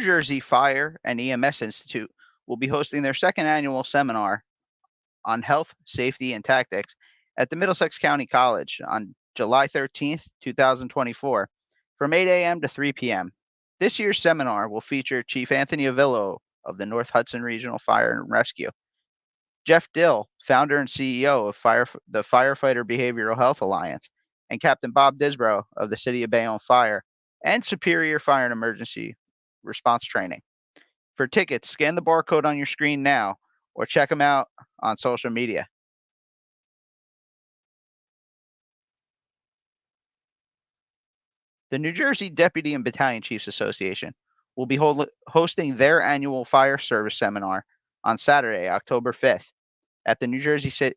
Jersey Fire and EMS Institute will be hosting their second annual seminar on health, safety, and tactics at the Middlesex County College on July 13th, 2024, from 8 a.m. to 3 p.m. This year's seminar will feature Chief Anthony Avillo of the North Hudson Regional Fire and Rescue, Jeff Dill, founder and CEO of the Firefighter Behavioral Health Alliance, and Captain Bob Disbrow of the City of Bayonne Fire and Superior Fire and Emergency Response Training. For tickets, scan the barcode on your screen now or check them out on social media. The New Jersey Deputy and Battalion Chiefs Association will be hosting their annual fire service seminar on Saturday, October 5th, at the New Jersey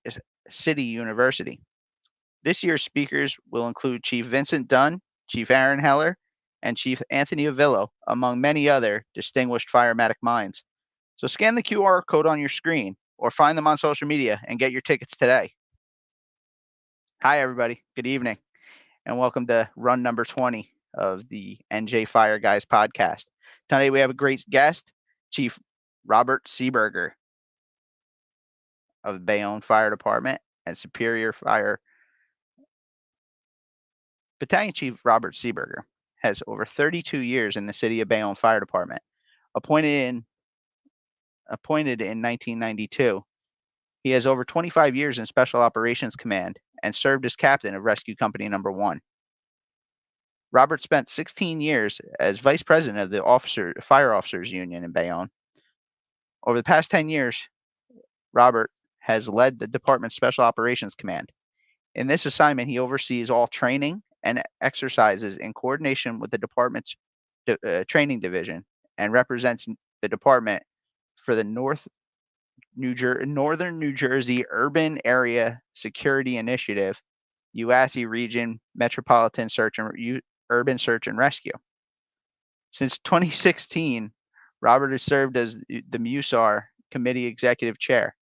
City University. This year's speakers will include Chief Vincent Dunn, Chief Aaron Heller, and Chief Anthony Avillo, among many other distinguished firematic minds. So scan the QR code on your screen or find them on social media and get your tickets today. Hi, everybody. Good evening, and welcome to run number 20 of the NJ Fire Guys podcast. Tonight we have a great guest, Chief Robert Seeburger of the Bayonne Fire Department and Superior Fire. Battalion Chief Robert Seeburger has over 32 years in the City of Bayonne Fire Department. Appointed in 1992, he has over 25 years in Special Operations Command and served as captain of Rescue Company Number 1. Robert spent 16 years as vice president of the Fire Officers Union in Bayonne. Over the past 10 years, Robert has led the department's Special Operations Command. In this assignment, he oversees all training and exercises in coordination with the department's training division and represents the department for the Northern New Jersey Urban Area Security Initiative, UASI Region Metropolitan Urban Search and Rescue. Since 2016, Robert has served as the MUSAR Committee Executive Chair.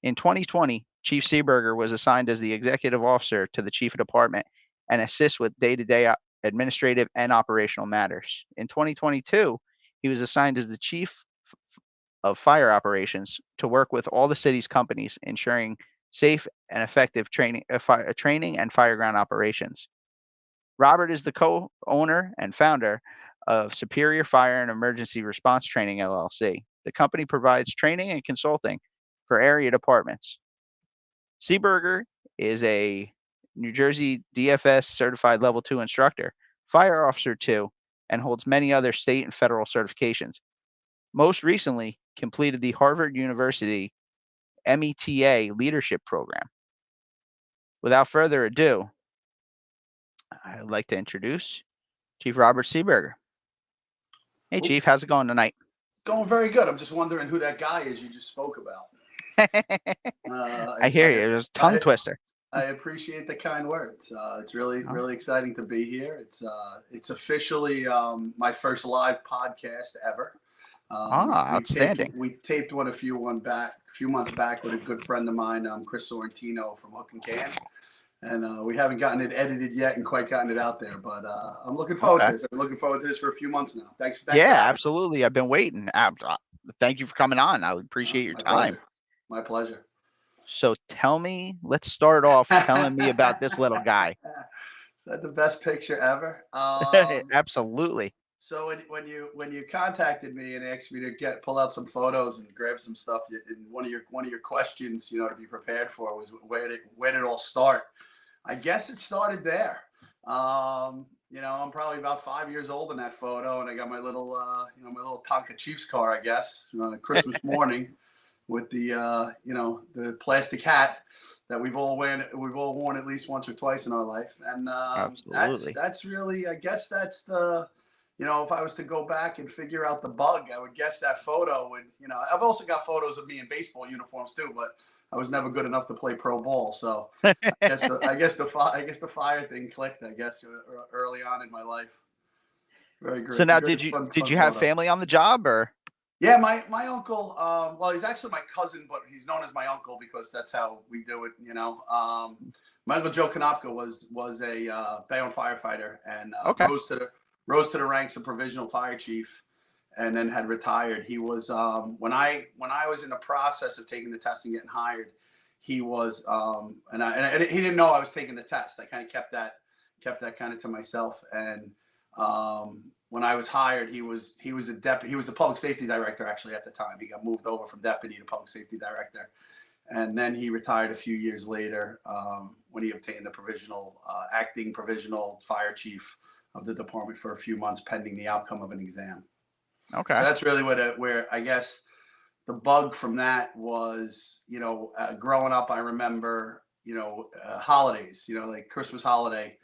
In 2020, Chief Seeburger was assigned as the Executive Officer to the Chief of Department and assists with day-to-day administrative and operational matters. In 2022, he was assigned as the Chief of Fire Operations to work with all the city's companies, ensuring safe and effective training and fireground operations. Robert is the co-owner and founder of Superior Fire and Emergency Response Training, LLC. The company provides training and consulting for area departments. Seeburger is a New Jersey DFS certified level 2 instructor, fire officer 2, and holds many other state and federal certifications. Most recently, completed the Harvard University META leadership program. Without further ado, I'd like to introduce Chief Robert Seeburger. Hey, Chief, how's it going tonight? Going very good. I'm just wondering who that guy is you just spoke about. I hear you. It was a tongue twister. I appreciate the kind words. It's really exciting to be here. It's officially my first live podcast ever. Outstanding. We taped one a few months back with a good friend of mine, Chris Sorrentino from Hook and Can. And we haven't gotten it edited yet and quite gotten it out there, but I'm looking forward to this. I've been looking forward to this for a few months now. Thanks. Yeah, absolutely. I've been waiting. Thank you for coming on. I appreciate your time. My pleasure. So let's start off telling me about this little guy. Is that the best picture ever? Absolutely. So when you contacted me and asked me to pull out some photos and grab some stuff, and one of your questions, to be prepared for was where did it all start? I guess it started there. I'm probably about 5 years old in that photo, and I got my little Tonka Chiefs car, I guess, Christmas morning with the plastic hat that we've all worn at least once or twice in our life, and absolutely. That's really, I guess that's the. If I was to go back and figure out the bug, I would guess that photo would, I've also got photos of me in baseball uniforms too, but I was never good enough to play pro ball. So I guess the fire thing clicked, I guess, early on in my life. Very great. So now did you have family on the job or? Yeah, my uncle, well, he's actually my cousin, but he's known as my uncle because that's how we do it, My uncle Joe Konopka was a Bayonne firefighter and rose to the ranks of provisional fire chief, and then had retired. He was when I was in the process of taking the test and getting hired, he was and he didn't know I was taking the test. I kind of kept that kind of to myself. And when I was hired, he was a deputy. He was the public safety director actually at the time. He got moved over from deputy to public safety director, and then he retired a few years later when he obtained the acting provisional fire chief of the department for a few months pending the outcome of an exam. Okay. So that's really where I guess the bug from that was, growing up, I remember, holidays, like Christmas holiday.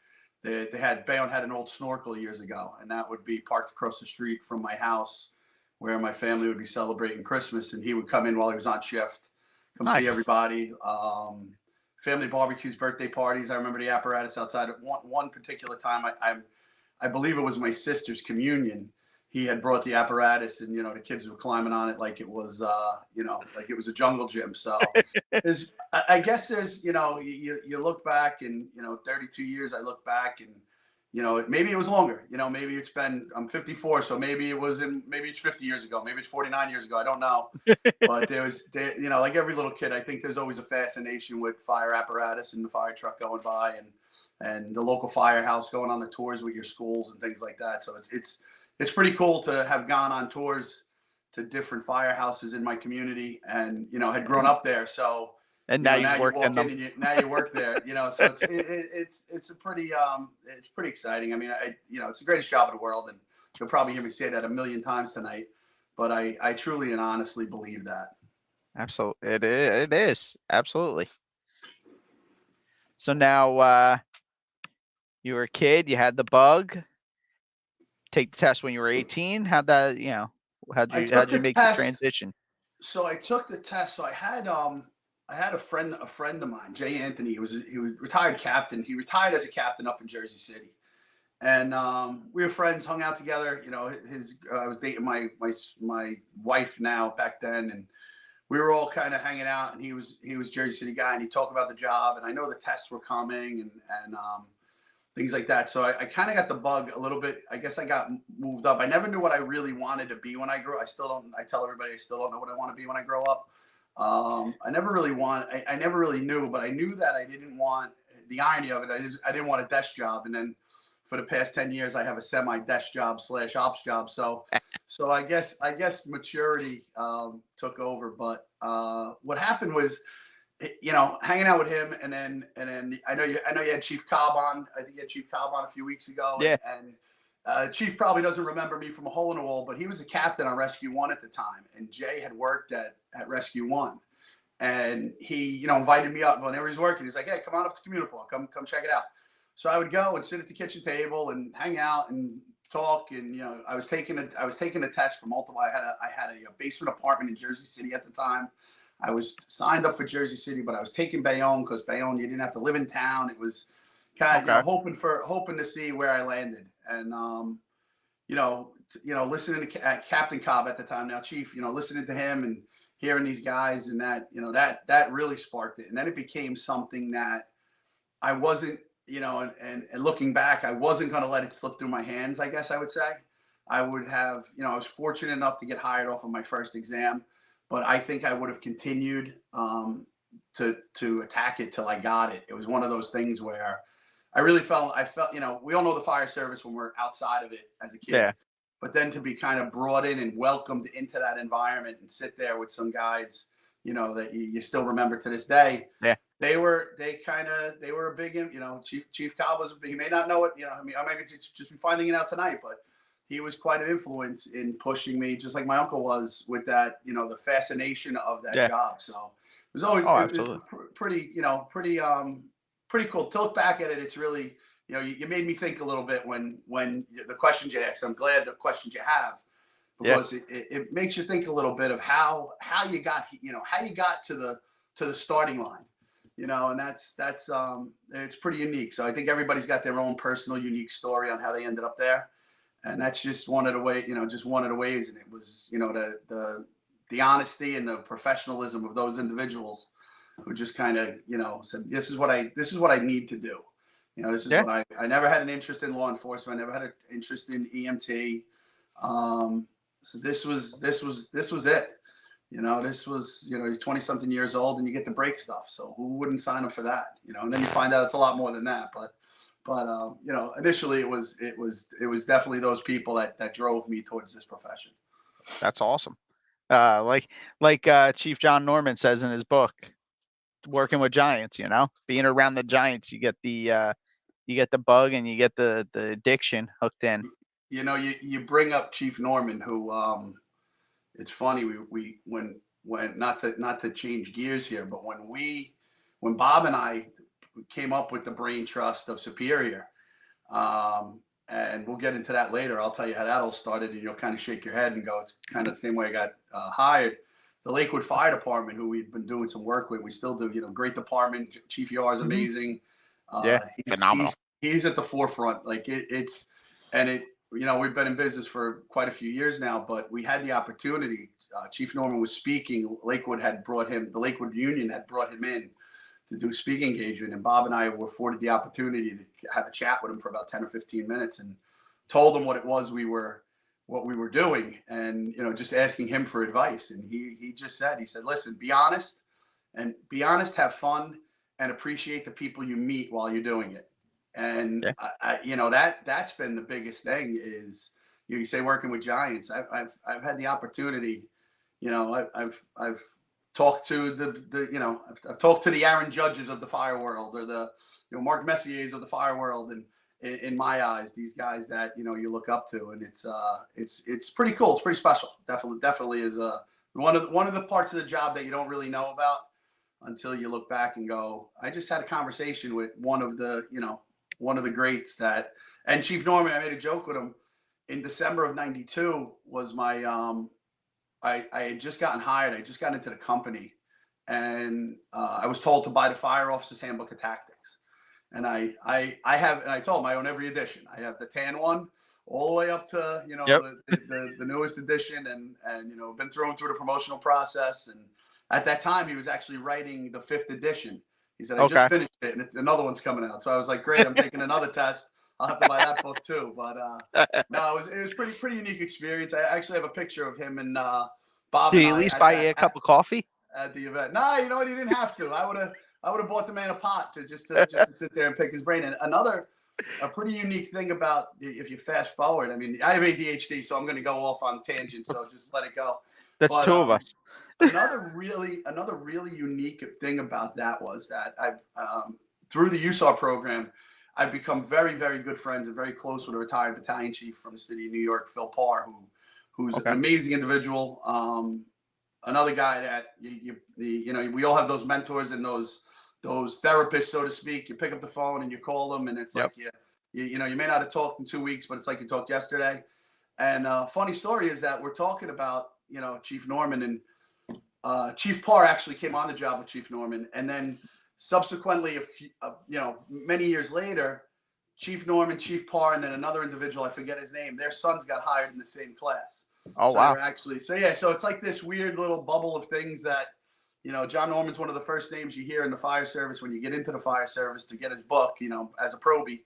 Bayonne had an old snorkel years ago, and that would be parked across the street from my house where my family would be celebrating Christmas, and he would come in while he was on shift, come see everybody. Family barbecues, birthday parties. I remember the apparatus outside. At one particular time, I believe it was my sister's communion. He had brought the apparatus, and the kids were climbing on it like it was like it was a jungle gym. So I guess there's you look back, and 32 years I look back, and maybe it was longer. Maybe it's been, I'm 54, so maybe it's 50 years ago, maybe it's 49 years ago. I don't know. But like every little kid, I think there's always a fascination with fire apparatus and the fire truck going by, and the local firehouse, going on the tours with your schools and things like that. So it's pretty cool to have gone on tours to different firehouses in my community, and had grown up there. So now you walk in them. and now you work there. So it's a pretty it's pretty exciting. I mean, it's the greatest job in the world, and you'll probably hear me say that a million times tonight. But I truly and honestly believe that. Absolutely, it is absolutely. So now you were a kid, you had the bug. Take the test when you were 18. How'd that, how'd you make the transition? So I took the test. So I had a friend of mine, Jay Anthony. He was retired captain. He retired as a captain up in Jersey City, and we were friends, hung out together. I was dating my wife now back then, and we were all kind of hanging out. And he was Jersey City guy, and he talked about the job. And I know the tests were coming, and things like that. So I kind of got the bug a little bit. I guess I got moved up. I never knew what I really wanted to be when I grew up. I tell everybody I still don't know what I want to be when I grow up. I never really knew, but I knew that I didn't want, the irony of it, I didn't want a desk job. And then for the past 10 years, I have a semi-desk job / ops job. So I guess maturity took over. But what happened was, hanging out with him, and then I know you had Chief Cobb on. I think you had Chief Cobb on a few weeks ago. Yeah. And Chief probably doesn't remember me from a hole in the wall, but he was a captain on Rescue 1 at the time, and Jay had worked at Rescue 1, and he invited me up whenever he's working. He's like, "Hey, come on up to Communipol, come check it out." So I would go and sit at the kitchen table and hang out and talk. And I was taking a test for multiple. I had a basement apartment in Jersey City at the time. I was signed up for Jersey City, but I was taking Bayonne because Bayonne, you didn't have to live in town. It was kind of hoping to see where I landed. And listening to Captain Cobb at the time, now Chief, listening to him and hearing these guys, and that really sparked it. And then it became something that I wasn't, and looking back, I wasn't going to let it slip through my hands, I guess I would say. I would have, I was fortunate enough to get hired off of my first exam. But I think I would have continued to attack it till I got it. It was one of those things where I felt, we all know the fire service when we're outside of it as a kid. Yeah. But then to be kind of brought in and welcomed into that environment and sit there with some guys, that you still remember to this day. Yeah. They were a big, Chief Cobb was, he may not know it, I might just be finding it out tonight, but he was quite an influence in pushing me, just like my uncle was, with that, the fascination of that job. So it was always pretty cool. To look back at it, it's really, you made me think a little bit when the questions you asked. I'm glad the questions you have, because it makes you think a little bit of how you got to the starting line, and that's it's pretty unique. So I think everybody's got their own personal unique story on how they ended up there. And that's just one of the ways, and it was, the honesty and the professionalism of those individuals who just kind of, said, this is what I need to do. This is what I never had an interest in law enforcement. I never had an interest in EMT. So this was it. This was, you're 20 something years old and you get to break stuff. So who wouldn't sign up for that? And then you find out it's a lot more than that. But initially it was definitely those people that drove me towards this profession. That's awesome. Like Chief John Norman says in his book, working with giants, being around the giants, you get the bug and you get the addiction hooked in. You bring up Chief Norman, who it's funny, we when not to change gears here, but when Bob and I came up with the brain trust of Superior, and we'll get into that later. I'll tell you how that all started, and you'll kind of shake your head and go, it's kind of the same way I got hired. The Lakewood Fire Department, who we've been doing some work with, we still do. Great department. Chief Yar is amazing. Phenomenal. He's at the forefront. Like it's we've been in business for quite a few years now, but we had the opportunity. Chief Norman was speaking. The Lakewood Union had brought him in to do speaking engagement, and Bob and I were afforded the opportunity to have a chat with him for about 10 or 15 minutes and told him what it was what we were doing, and just asking him for advice. And he said, listen, be honest, have fun, and appreciate the people you meet while you're doing it. And that's been the biggest thing is, you say working with giants. I've had the opportunity, I've talked to I've talked to the Aaron Judges of the fire world, or the Mark Messiers of the fire world, and in my eyes, these guys that you look up to, and it's pretty cool. It's pretty special. Definitely is one of the parts of the job that you don't really know about until you look back and go, I just had a conversation with one of the greats and Chief Norman. I made a joke with him in December of '92. Was my I had just gotten hired. I just got into the company, and I was told to buy the Fire Officer's Handbook of Tactics. And I told him I own every edition. I have the tan one all the way up to the newest edition, and been through the promotional process. And at that time, he was actually writing the 5th edition. He said, I just finished it, and another one's coming out. So I was like, great, I'm taking another test. I'll have to buy that book too. But no, it was pretty unique experience. I actually have a picture of him and Bob. Did he at least buy you a cup of coffee at the event? No, you know what? He didn't have to. I would have bought the man a pot to just to sit there and pick his brain. And a pretty unique thing about, if you fast forward, I mean, I have ADHD, so I'm going to go off on tangents. So just let it go. That's two of us. Another really unique thing about that was that I've through the USAR program, I've become very, very good friends and very close with a retired battalion chief from the city of New York, Phil Parr, who's an amazing individual. Another guy that we all have those mentors and those therapists, so to speak. You pick up the phone and you call them, and it's like you may not have talked in 2 weeks, but it's like you talked yesterday. And funny story is that we're talking about Chief Norman, and Chief Parr actually came on the job with Chief Norman, and then subsequently, many years later, Chief Norman, Chief Parr, and then another individual, I forget his name, their sons got hired in the same class. Oh, wow. So it's like this weird little bubble of things that, John Norman's one of the first names you hear in the fire service when you get into the fire service to get his book, as a probie.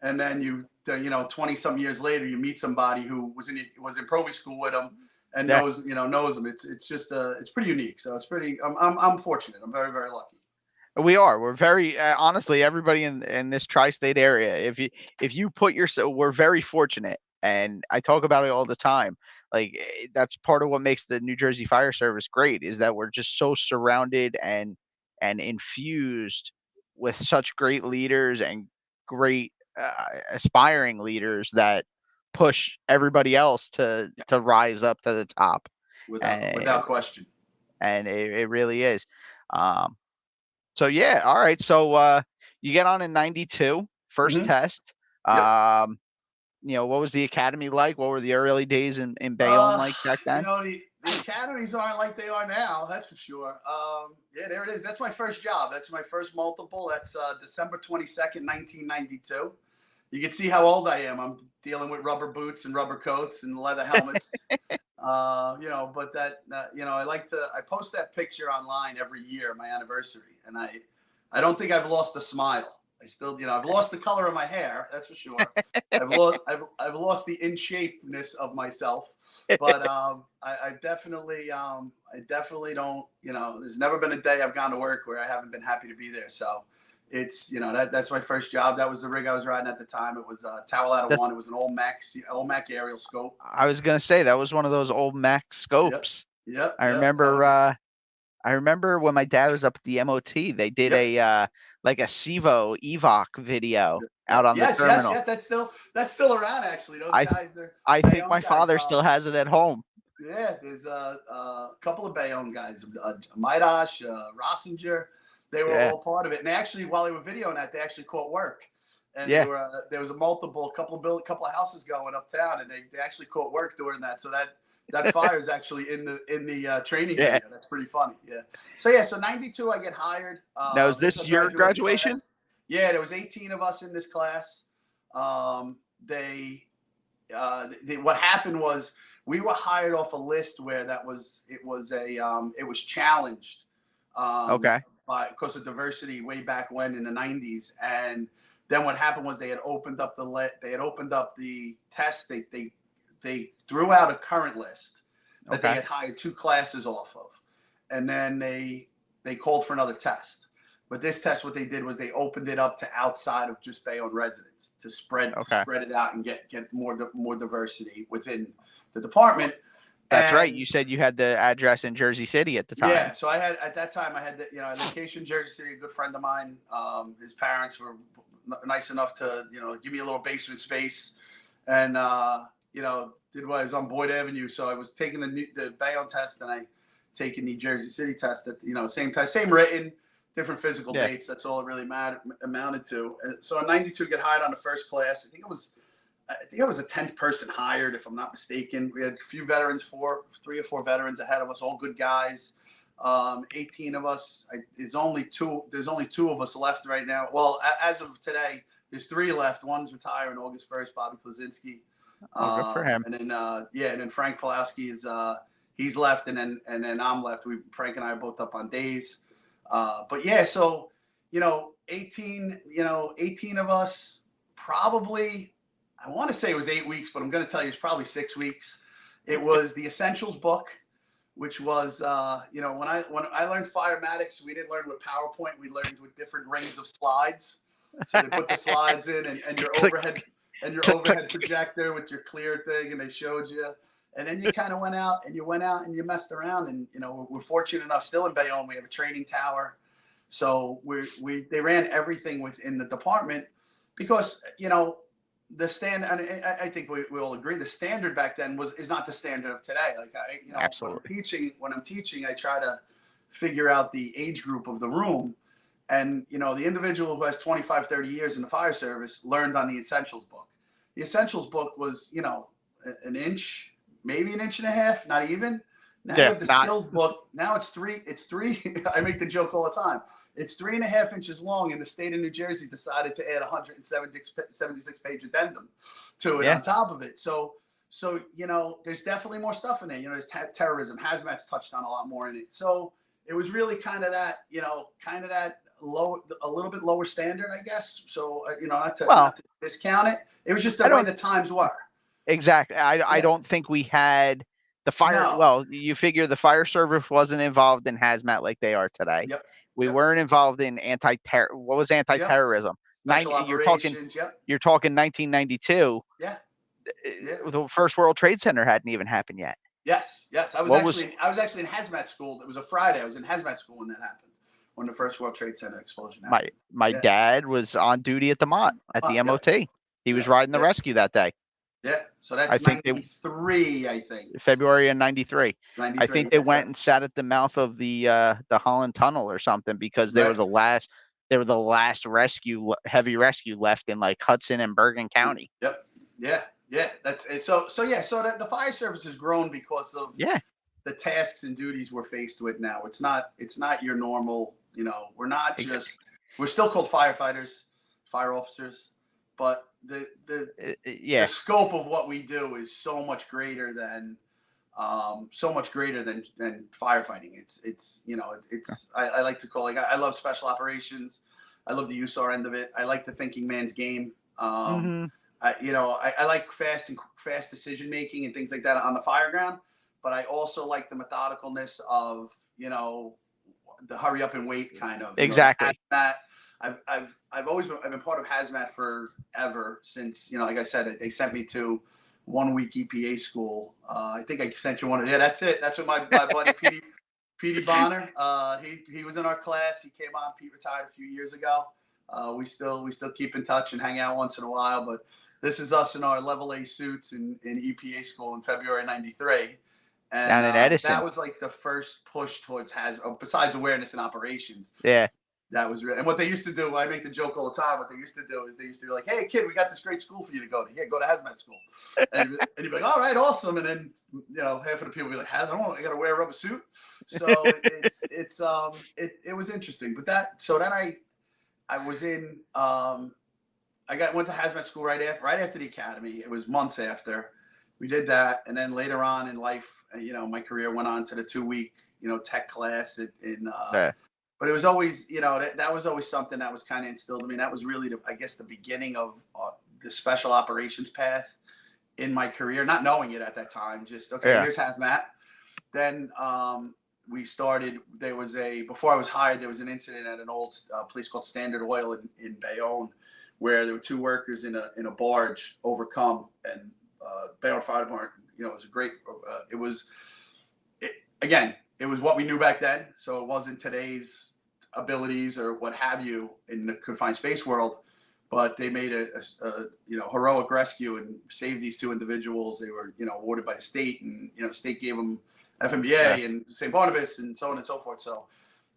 And then 20 some years later, you meet somebody who was in probie school with him and knows him. It's just it's pretty unique. So it's pretty, I'm fortunate. I'm very, very lucky. We're very honestly, everybody in this tri-state area, if you put yourself, we're very fortunate, and I talk about it all the time. Like, that's part of what makes the New Jersey Fire Service great, is that we're just so surrounded and infused with such great leaders and great aspiring leaders that push everybody else to rise up to the top without question. And it really is. So yeah, all right. So you get on in '92, first test. Yep. What was the academy like? What were the early days in Bayonne like back then? The academies aren't like they are now, that's for sure. Yeah, there it is. That's my first job. That's my first multiple. That's December 22nd, 1992. You can see how old I am. I'm dealing with rubber boots and rubber coats and leather helmets. But I post that picture online every year, my anniversary, and I don't think I've lost a smile. I still, I've lost the color of my hair, that's for sure. I've lost the in shapeness of myself, but I definitely don't. There's never been a day I've gone to work where I haven't been happy to be there. So it's that's my first job. That was the rig I was riding at the time. It was Tower Ladder That's, One. It was an old Mac aerial scope. I was gonna say that was one of those old Mac Yep, scopes. yep, I yep. remember. I remember when my dad was up at the MOT, they did Yep. a like a Sevo Evoc video out on the Yes, yes, terminal. yes. That's still around actually. Those I guys, they're I think Bayonne my guys. father still has it at home. Yeah, there's a couple of Bayonne guys, Maidash, Rossinger. They were Yeah, all part of it. And they actually, while they were videoing that, they actually caught work. And yeah, there was a couple of houses going uptown, and they actually caught work during that. So that fire is actually in the training yeah. video. That's pretty funny. Yeah. So 92, I get hired. Now, is It's this a your graduating graduation? class. Yeah, there was 18 of us in this class. They what happened was we were hired off a list where it was challenged Okay, because of diversity way back when in the 90s. And then what happened was they had opened up the test. They threw out a current list that they okay, had hired two classes off of, and then they called for another test. But this test, what they did was they opened it up to outside of just Bayonne residents to spread okay. it out and get more diversity within the department. That's right. And You said you had the address in Jersey City at the time. yeah, so at that time I had I vacation in Jersey City. A good friend of mine, his parents were nice enough to give me a little basement space, and did what I was on Boyd Avenue. So I was taking the Bayonne test, and I taking the Jersey City test at same test, same written, different physical Yeah. dates. That's all it really amounted to. And so in '92, get hired on the first class. I think I was a 10th person hired, if I'm not mistaken. We had a few veterans, three or four veterans ahead of us, all good guys. 18 of us. There's only two of us left right now. Well, as of today, there's three left. One's retiring August 1st, Bobby Klaczynski. Oh, good for him. And then Frank Pulowski he's left, and then I'm left. Frank and I are both up on days. But yeah, so 18 of us, probably. I want to say it was 8 weeks, but I'm going to tell you it's probably 6 weeks. It was the Essentials book, which was, when I learned Firematics, we didn't learn with PowerPoint. We learned with different rings of slides. So they put the slides in, and your overhead projector with your clear thing, and they showed you. And then you kind of went out and you messed around. And we're fortunate enough, still in Bayonne, we have a training tower. So they ran everything within the department because the standard, and I think we all agree, the standard back then is not the standard of today. Like Absolutely. when I'm teaching, I try to figure out the age group of the room, and the individual who has 25, 30 years in the fire service learned on the Essentials book. The Essentials book was an inch, maybe an inch and a half, not even. Now you have the skills book. Now it's three. I make the joke all the time. It's 3.5 inches long, and the state of New Jersey decided to add 176-page addendum to it on top of it. So there's definitely more stuff in there. There's terrorism. Haz Mat's touched on a lot more in it. So it was really kind of that low, a little bit lower standard, I guess. So not to discount it. It was just the way the times were. Exactly. I don't think we had the fire. No. Well, you figure the fire service wasn't involved in Haz Mat like they are today. Yep. We weren't involved in anti-terror. What was anti-terrorism? You're talking 1992. Yeah. The first World Trade Center hadn't even happened yet. Yes. I was actually in Haz Mat school. It was a Friday. I was in Haz Mat school when that happened. When the first World Trade Center explosion happened. My dad was on duty at the MOT. He was riding the rescue that day. Yeah, so that's 93, I think. February of 93. I think they went and sat at the mouth of the Holland Tunnel or something because they were the last. They were the last heavy rescue left in like Hudson and Bergen County. Yep. Yeah. That's so. Yeah. So the fire service has grown because of the tasks and duties we're faced with now. It's not your normal. We're not just. We're still called firefighters, fire officers, but the scope of what we do is so much greater than firefighting. I like to call I love special operations. I love the USAR end of it. I like the thinking man's game. Mm-hmm. I like fast decision making and things like that on the fire ground, but I also like the methodicalness of, the hurry up and wait kind of, Exactly. the hazmat. I've been part of Haz Mat forever since, like I said, they sent me to 1 week EPA school. I think I sent you one. Yeah, that's it. That's what my buddy PD Bonner. He was in our class. He came on. Pete retired a few years ago. We still keep in touch and hang out once in a while. But this is us in our level A suits in EPA school in February '93. And Down in Edison. that was like the first push towards besides awareness and operations. Yeah. That was real. And what they used to do, I make the joke all the time. What they used to do is they used to be like, "Hey, kid, we got this great school for you to go to. Yeah, go to Haz Mat school." And you'd be like, "All right, awesome." And then, half of the people be like, I got to wear a rubber suit. So it was interesting. But then I was in, went to Haz Mat school right after the academy. It was months after we did that. And then later on in life, my career went on to the 2-week, tech class but it was always, that was always something that was kind of instilled in me. That was really, the beginning of the special operations path in my career, not knowing it at that time. Just, here's Haz Mat. Then we started, before I was hired, there was an incident at an old place called Standard Oil in Bayonne, where there were 2 workers in a barge overcome, and Bayonne Fire Department, it was a great, it was what we knew back then. So it wasn't today's abilities or what have you in the confined space world, but they made a heroic rescue and saved these 2 individuals. They were, awarded by the state, and, state gave them FMBA and St. Barnabas and so on and so forth. So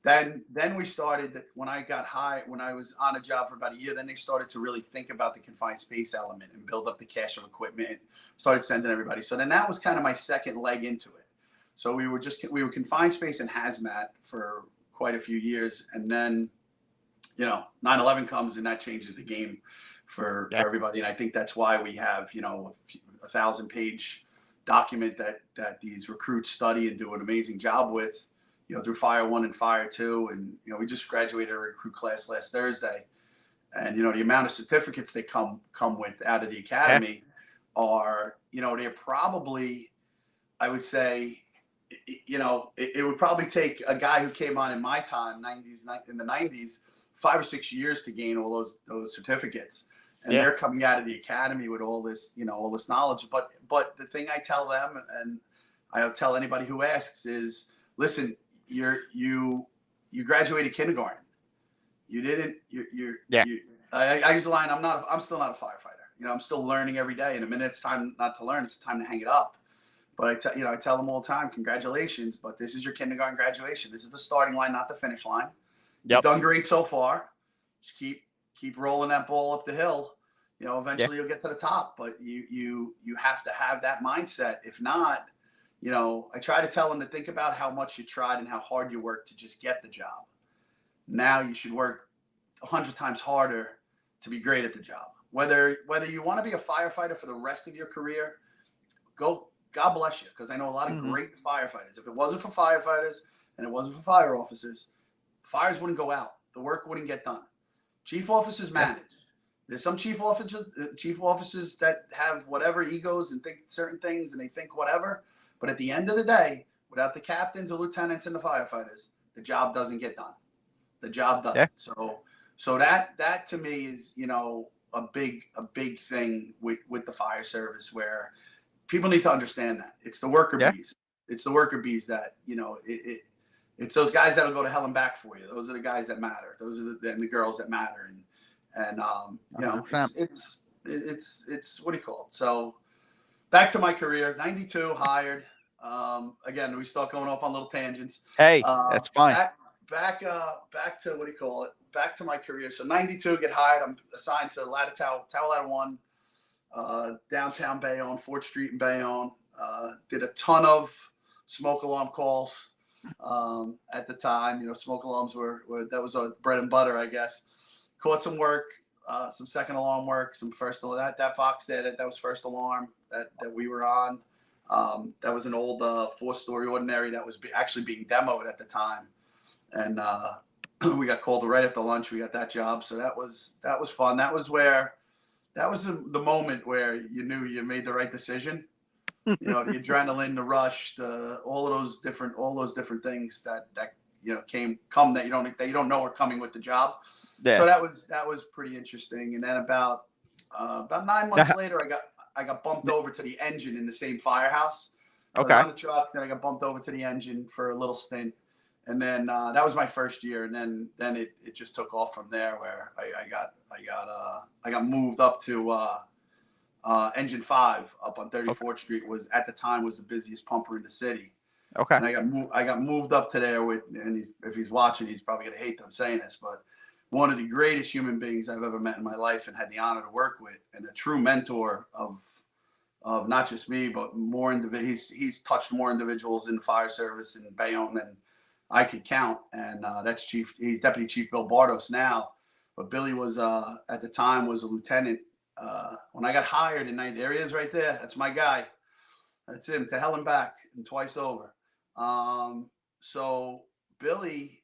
then we started that when I got hired, when I was on a job for about a year, then they started to really think about the confined space element and build up the cache of equipment, started sending everybody. So then that was kind of my second leg into it. So we were confined space and Haz Mat for quite a few years. And then, 9/11 comes, and that changes the game for everybody. And I think that's why we have, a 1,000-page document that these recruits study and do an amazing job with, through Fire 1 and Fire 2. And, we just graduated a recruit class last Thursday. And, the amount of certificates they come with out of the academy are, they're probably, I would say, it would probably take a guy who came on in my time, in the 90s, 5 or 6 years to gain all those certificates. And they're coming out of the academy with all this, all this knowledge. But the thing I tell them, and I tell anybody who asks, is, listen, you graduated kindergarten. You didn't. I use the line, I'm still not a firefighter. I'm still learning every day. And the minute it's time not to learn, it's time to hang it up. But I tell them all the time, congratulations, but this is your kindergarten graduation. This is the starting line, not the finish line. You've done great so far. Just keep rolling that ball up the hill. Eventually you'll get to the top, but you have to have that mindset. If not, I try to tell them to think about how much you tried and how hard you worked to just get the job. Now you should work 100 times harder to be great at the job. Whether you want to be a firefighter for the rest of your career, God bless you, because I know a lot of great firefighters. If it wasn't for firefighters and it wasn't for fire officers, fires wouldn't go out. The work wouldn't get done. Chief officers manage. There's some chief officers that have whatever egos and think certain things, and they think whatever. But at the end of the day, without the captains or lieutenants and the firefighters, the job doesn't get done. The job doesn't. Yeah. So that to me is, a big thing with the fire service, where people need to understand that it's the worker bees. It's the worker bees that, it's those guys that'll go to hell and back for you. Those are the guys that matter. Those are the girls that matter. And it's what do you call it? So back to my career, 92 hired. Again, we start going off on little tangents. Hey, that's fine. Back to what do you call it? Back to my career. So 92, get hired. I'm assigned to Tower Ladder 1. Downtown Bayonne, 4th Street in Bayonne. Did a ton of smoke alarm calls at the time. Smoke alarms were that was a bread and butter, I guess. Caught some work, some second alarm work, some first alarm. That box said it. That was first alarm that we were on. That was an old 4-story ordinary that was actually being demoed at the time. And we got called right after lunch. We got that job, so that was fun. That was the moment where you knew you made the right decision. You know, the adrenaline, the rush, all those different things that come that you don't know are coming with the job. Yeah. So that was pretty interesting. And then about 9 months later, I got bumped over to the engine in the same firehouse. So Okay. I was on the truck, then I got bumped over to the engine for a little stint, and then that was my first year, and then it just took off from there, where I got moved up to Engine 5 up on 34th Street. Was at the time was the busiest pumper in the city. Okay. And I got moved up to there with, and if he's watching, he's probably gonna hate that I'm saying this, but one of the greatest human beings I've ever met in my life and had the honor to work with, and a true mentor of not just me, but more individuals. He's touched more individuals in the fire service in Bayonne than I could count. And he's Deputy Chief Bill Bardos now. But Billy was, at the time, was a lieutenant. When I got hired there he is right there. That's my guy. That's him, to hell and back and twice over. So Billy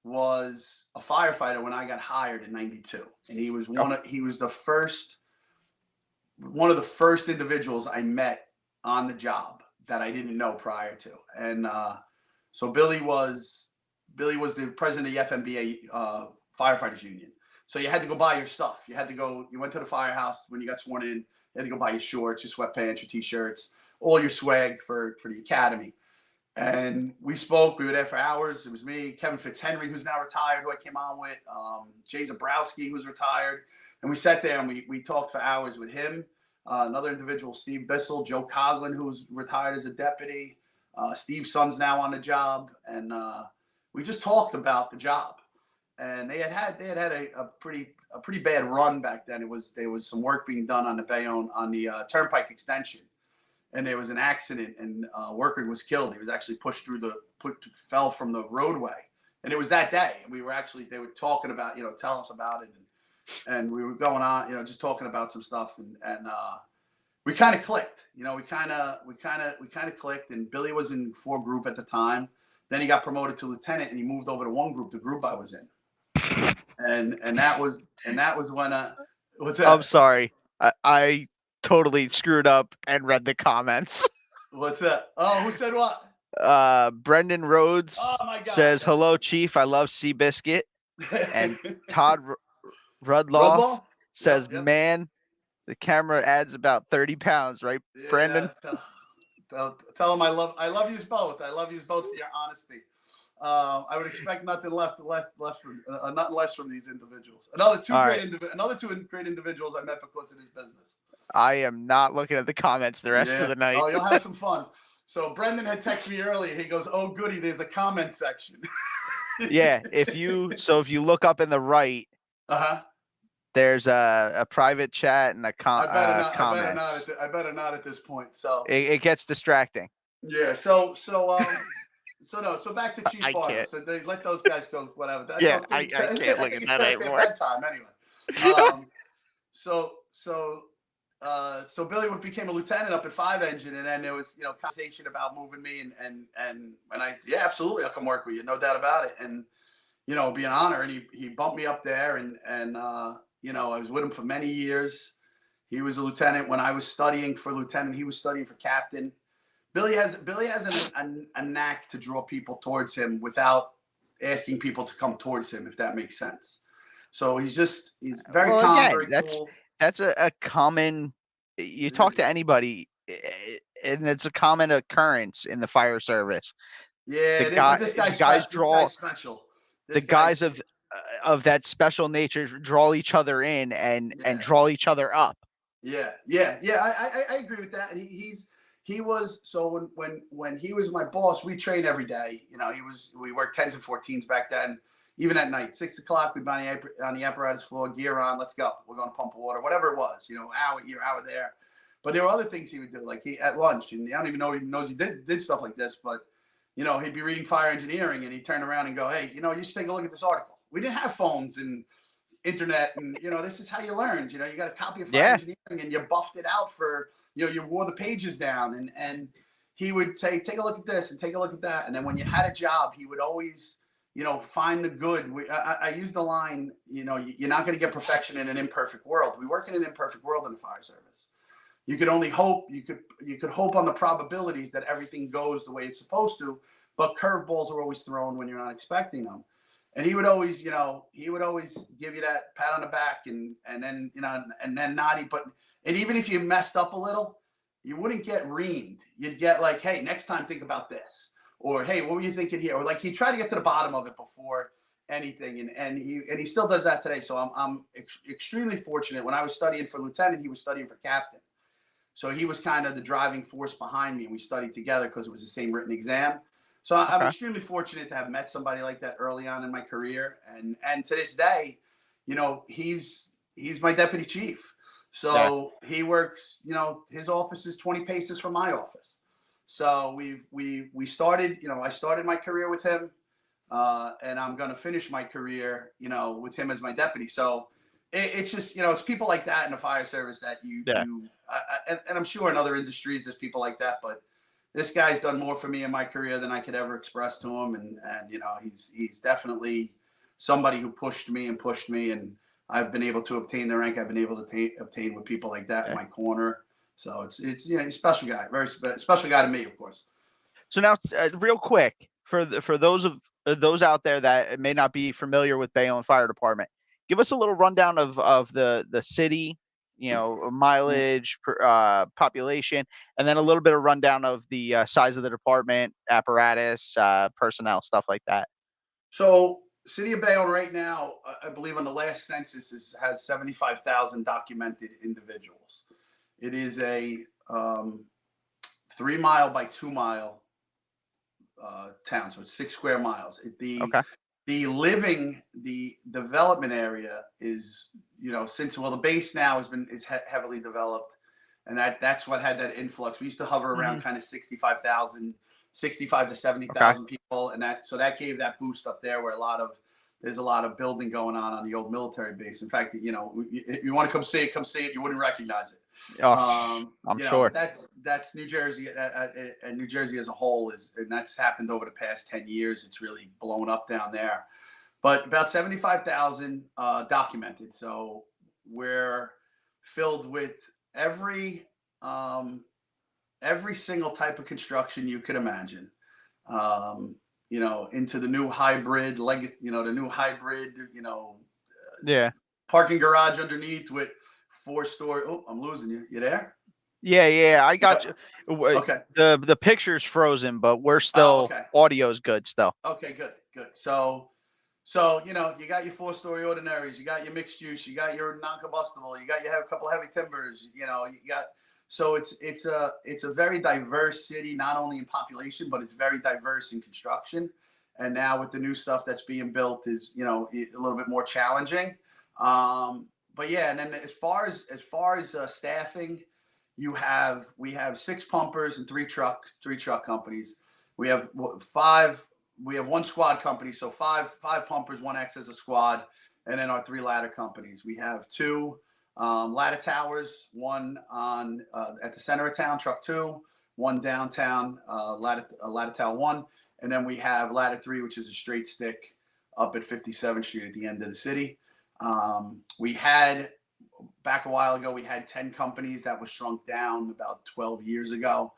was a firefighter when I got hired in '92. And he was one of the first individuals I met on the job that I didn't know prior to. And so Billy was the president of the FMBA Firefighters Union. So you had to go buy your stuff. You went to the firehouse when you got sworn in. You had to go buy your shorts, your sweatpants, your t-shirts, all your swag for the academy. And we spoke. We were there for hours. It was me, Kevin Fitzhenry, who's now retired, who I came on with, Jay Zabrowski, who's retired. And we sat there and we talked for hours with him, another individual, Steve Bissell, Joe Coughlin, who's retired as a deputy. Steve's son's now on the job. And we just talked about the job. And they had a pretty bad run back then. There was some work being done on the Bayonne, on the Turnpike extension. And there was an accident, and a worker was killed. He was actually fell from the roadway. And it was that day. And they were talking about, tell us about it. And we were going on, just talking about some stuff, and we kind of clicked. We kind of clicked. And Billy was in 4 group at the time. Then he got promoted to lieutenant, and he moved over to 1 group, the group I was in. And that was when what's that? I'm sorry, I totally screwed up and read the comments. What's that? Oh, who said what? Brendan Rhodes says, "Hello, Chief. I love Seabiscuit." And Todd Rudloff says, Yep. "Man, the camera adds about 30 pounds, right, Yeah, Brendan?" Tell him I love you both. I love you both for your honesty. I would expect nothing less from these individuals. Another two great individuals I met because of this business. I am not looking at the comments the rest of the night. Oh, you'll have some fun. So Brendan had texted me earlier. He goes, "Oh, goody, there's a comment section." Yeah, if you look up in the right, there's a private chat and a comments. I better not at this point. So it gets distracting. Yeah. So back to Chief Barnes. So they let those guys go. Whatever. I can't look at that anymore. Bedtime anyway. So Billy became a lieutenant up at 5 Engine, and then there was conversation about moving me, and I absolutely, I'll come work with you, no doubt about it, and it'd be an honor. And he bumped me up there, and I was with him for many years. He was a lieutenant when I was studying for lieutenant. He was studying for captain. Billy has a knack to draw people towards him without asking people to come towards him, if that makes sense. So he's very calm, very cool. That's a common. You talk to anybody, and it's a common occurrence in the fire service. Yeah, the guys of that special nature draw each other in and draw each other up. Yeah. I agree with that. And he was so when he was my boss, we trained every day. We worked 10s and 14s back then. Even at night, 6 o'clock, we'd be on the apparatus floor, gear on, let's go. We're going to pump water, whatever it was, hour here, hour there. But there were other things he would do, like at lunch, and I don't even know he knows he did stuff like this, but, he'd be reading fire engineering, and he'd turn around and go, "Hey, you should take a look at this article." We didn't have phones and internet, and, this is how you learned. You got a copy of fire engineering, and you buffed it out for, you wore the pages down, and he would say, "Take a look at this and take a look at that." And then when you had a job, he would always find the good. I use the line, you're not going to get perfection in an imperfect world. We work in an imperfect world in the fire service. You could only hope, you could hope on the probabilities that everything goes the way it's supposed to, but curveballs are always thrown when you're not expecting them. And he would always give you that pat on the back and then, and then naughty. And even if you messed up a little, you wouldn't get reamed. You'd get like, hey, next time think about this. Or, hey, what were you thinking here? Or like he tried to get to the bottom of it before anything. And he still does that today. So I'm extremely fortunate. When I was studying for lieutenant, he was studying for captain. So he was kind of the driving force behind me, and we studied together because it was the same written exam. So I'm extremely fortunate to have met somebody like that early on in my career. And to this day, he's my deputy chief. So he works, his office is 20 paces from my office. So we started, I started my career with him, and I'm going to finish my career, with him as my deputy. So it's just, it's people like that in the fire service that and I'm sure in other industries there's people like that, but this guy's done more for me in my career than I could ever express to him. And he's definitely somebody who pushed me, and I've been able to obtain the rank I've been able to obtain with people like that in my corner. So it's he's a special guy, very special guy to me, of course. So now, real quick, for those out there that may not be familiar with Bayonne Fire Department, give us a little rundown of the city, mileage, population, and then a little bit of rundown of the size of the department, apparatus, personnel, stuff like that. So, city of Bayonne right now, I believe on the last census has 75,000 documented individuals. It is a 3 mile by 2 mile town, so it's 6 square miles. The development area is, the base now is heavily developed, and that's what had that influx. We used to hover around kind of 65 to 70,000 people, and that gave that boost up there where there's a lot of building going on the old military base. In fact, if you want to come see it, you wouldn't recognize it. I'm sure that's New Jersey, and New Jersey as a whole and that's happened over the past 10 years. It's really blown up down there, but about 75,000 documented. So we're filled with every single type of construction you could imagine. Into the new hybrid legacy, the new hybrid, parking garage underneath with 4-story. Oh, I'm losing you. You there? Yeah, I got you. Okay. The picture's frozen, but we're still audio's good still. Okay, good. So you got your 4-story ordinaries, you got your mixed use, you got your non-combustible, you have a couple heavy timbers, you got. So it's a very diverse city, not only in population, but it's very diverse in construction. And now with the new stuff that's being built is, a little bit more challenging. But yeah, and then as far as staffing, we have 6 pumpers and 3 truck companies. We have 1 squad company, so five pumpers, 1 acts as a squad, and then our 3 ladder companies. We have 2 ladder towers, 1 on at the center of town, truck 2, 1 downtown, ladder tower 1, and then we have ladder 3, which is a straight stick up at 57th Street at the end of the city. We had back a while ago, we had 10 companies. That was shrunk down about 12 years ago.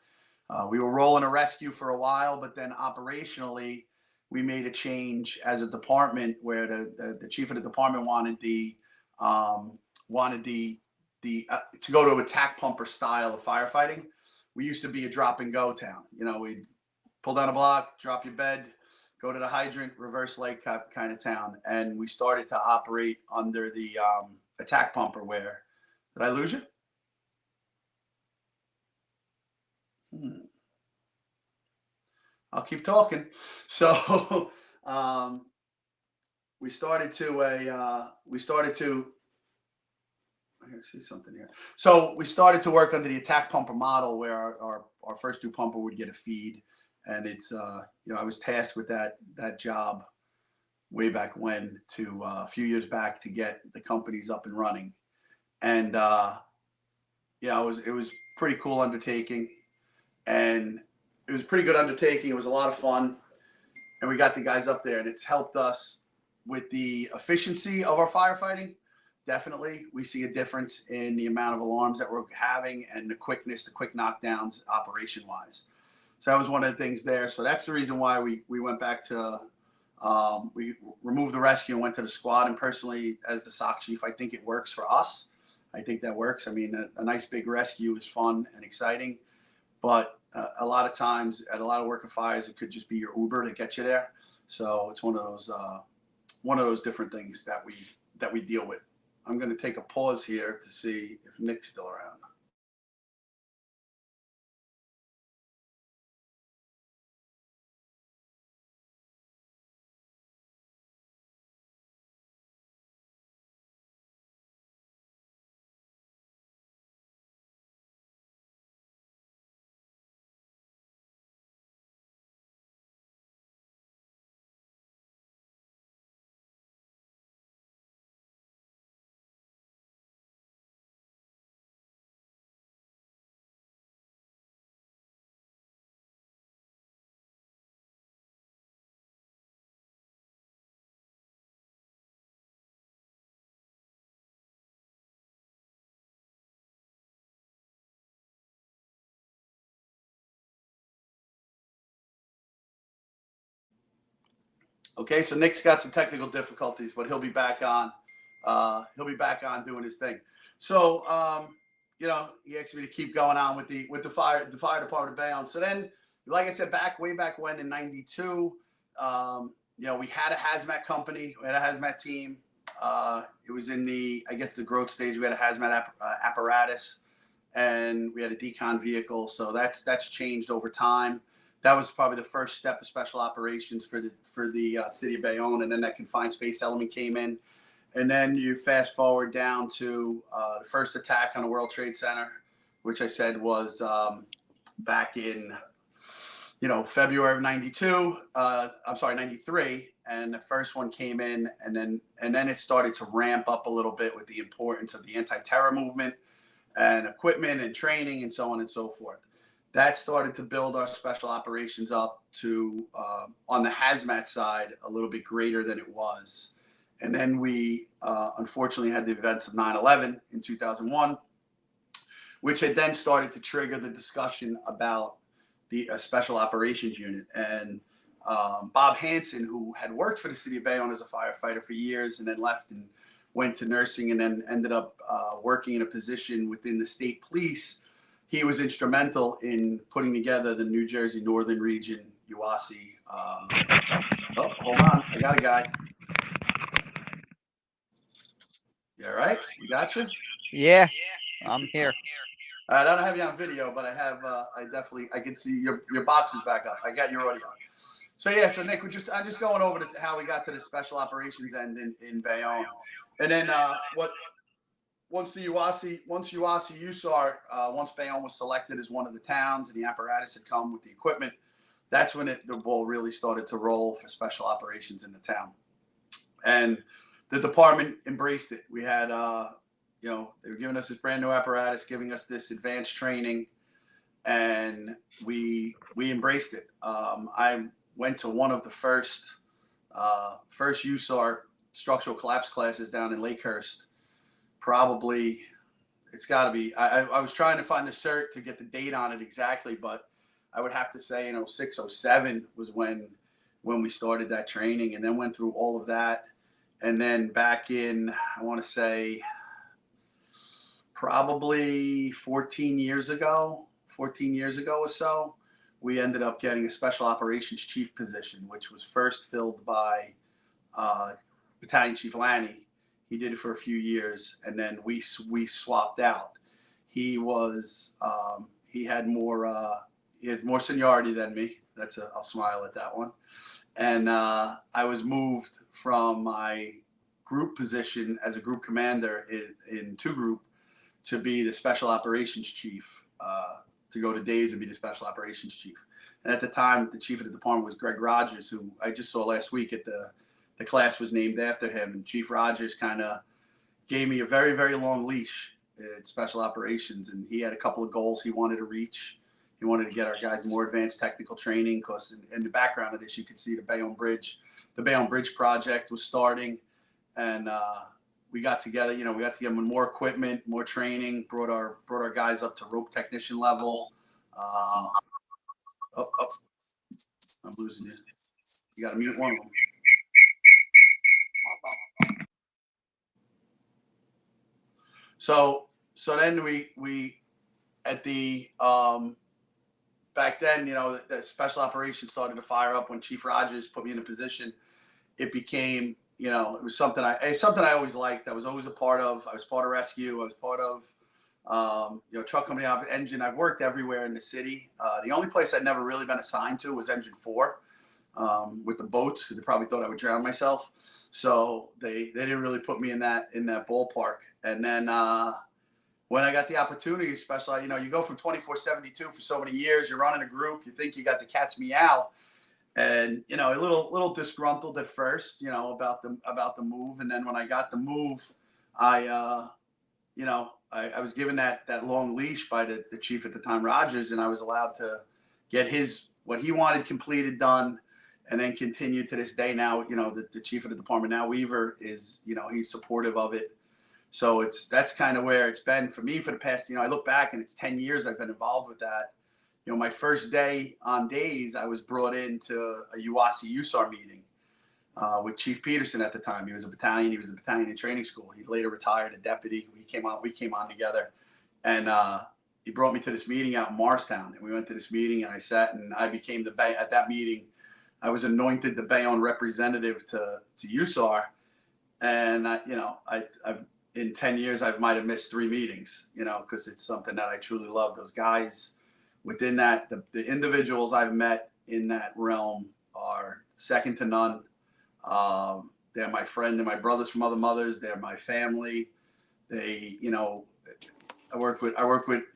We were rolling a rescue for a while, but then operationally, we made a change as a department where the chief of the department wanted to go to attack pumper style of firefighting. We used to be a drop and go town. We'd pull down a block, drop your bed, go to the hydrant, reverse leg kind of town. And we started to operate under the attack pumper where, did I lose you? I'll keep talking. So we started to I see something here. So we started to work under the attack pumper model where our first 2 pumper would get a feed. And it's, I was tasked with that job way back when a few years back to get the companies up and running. And, it was pretty cool undertaking, and it was a pretty good undertaking. It was a lot of fun. and we got the guys up there, and it's helped us with the efficiency of our firefighting. Definitely, we see a difference in the amount of alarms that we're having and the quickness, the quick knockdowns operation-wise. So that was one of the things there. So that's the reason why we went back to, we removed the rescue and went to the squad. And personally, as the SOC chief, I think it works for us. I think that works. I mean, a nice big rescue is fun and exciting, but a lot of times at a lot of working fires, it could just be your Uber to get you there. So it's one of those different things that we deal with. I'm going to take a pause here to see if Nick's still around. Okay, so Nick's got some technical difficulties, but he'll be back on. He'll be back on doing his thing. So, you know, he asked me to keep going on with the fire department of Bayonne. So then, like I said, way back when in '92, you know, we had a Haz Mat company, we had a Haz Mat team. It was in the growth stage. We had a Haz Mat apparatus, and we had a decon vehicle. So that's changed over time. That was probably the first step of special operations for the city of Bayonne, and then that confined space element came in, and then you fast forward down to the first attack on the World Trade Center, which I said was back in February of '92. I'm sorry, '93, and the first one came in, and then it started to ramp up a little bit with the importance of the anti-terror movement and equipment and training and so on and so forth. That started to build our special operations up to, on the Haz Mat side, a little bit greater than it was. And then we unfortunately had the events of 9/11 in 2001, which had then started to trigger the discussion about the special operations unit. And Bob Hansen, who had worked for the city of Bayonne as a firefighter for years and then left and went to nursing and then ended up working in a position within the state police, he was instrumental in putting together the New Jersey Northern Region UASI. Oh, hold on. I got a guy. You all right? We got you? Yeah, I'm here. All right, I don't have you on video, but I have. I can see your box is back up. I got your audio. So yeah, so Nick, I'm just going over to how we got to the special operations end in Bayonne, and then once UASI, once Bayonne was selected as one of the towns and the apparatus had come with the equipment, that's when the ball really started to roll for special operations in the town. And the department embraced it. We had, they were giving us this brand new apparatus, giving us this advanced training, and we embraced it. I went to one of the first USAR structural collapse classes down in Lakehurst. Probably, it's got to be. I was trying to find the cert to get the date on it exactly, but I would have to say in 06, 07 was when we started that training, and then went through all of that, and then back in, I want to say, probably 14 years ago or so, we ended up getting a special operations chief position, which was first filled by Battalion Chief Lanny. He did it for a few years, and then we swapped out. He had more seniority than me. I'll smile at that one. And I was moved from my group position as a group commander in 2 Group to be the special operations chief, to go to days and be the special operations chief. And at the time, the chief of the department was Greg Rogers, who I just saw last week at the class was named after him. And Chief Rogers kind of gave me a very, very long leash at special operations. And he had a couple of goals he wanted to reach He wanted to get our guys more advanced technical training because in the background of this, you could see the Bayonne Bridge. The Bayonne Bridge project was starting, and we got together. You know, we got to give them more equipment, more training. Brought our guys up to rope technician level. I'm losing you. You got to mute one of them. So then we at the back then, you know, the special operations started to fire up when Chief Rogers put me in a position. It became, you know, it was something I always liked. I was always a part of. I was part of rescue. I was part of, you know, truck company engine. I've worked everywhere in the city. The only place I'd never really been assigned to was Engine 4 with the boats, because they probably thought I would drown myself. So they didn't really put me in that ballpark. And then when I got the opportunity, especially, you know, you go from 24/72 for so many years, you're running a group, you think you got the cat's meow, and, you know, a little disgruntled at first, you know, about the move. And then when I got the move, you know, I was given that long leash by the chief at the time, Rogers, and I was allowed to get what he wanted completed, done, and then continue to this day. Now, you know, the chief of the department now, Weaver, is, you know, he's supportive of it. So that's kind of where it's been for me for the past, you know, I look back and it's 10 years I've been involved with that. You know, my first day on days, I was brought into a UASI USAR meeting with Chief Peterson at the time. He was a battalion in training school. He later retired, a deputy. We came on together, and he brought me to this meeting out in Morristown. And we went to this meeting, and I sat, and I became at that meeting, I was anointed the Bayonne representative to USAR. And I've in 10 years, I might have missed 3 meetings, you know, because it's something that I truly love. Those guys within that, the individuals I've met in that realm are second to none. They're my friend. They're my brothers from other mothers. They're my family. They, you know, I work with,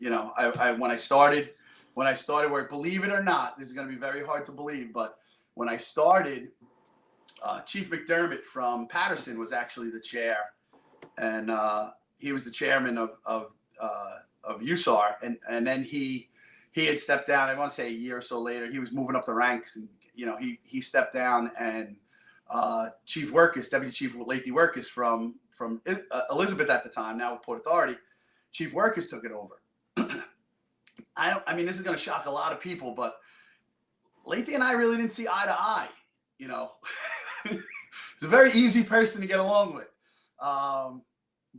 you know, when I started work, believe it or not, this is going to be very hard to believe, but when I started, Chief McDermott from Patterson was actually the chair. And he was the chairman of USAR, and then he had stepped down. I want to say a year or so later, he was moving up the ranks, and, you know, he stepped down, and Chief Workus, Deputy Chief Lathy Workus from Elizabeth at the time, now with Port Authority, Chief Workus took it over. I mean, this is going to shock a lot of people, but Lathy and I really didn't see eye to eye. You know, he's a very easy person to get along with.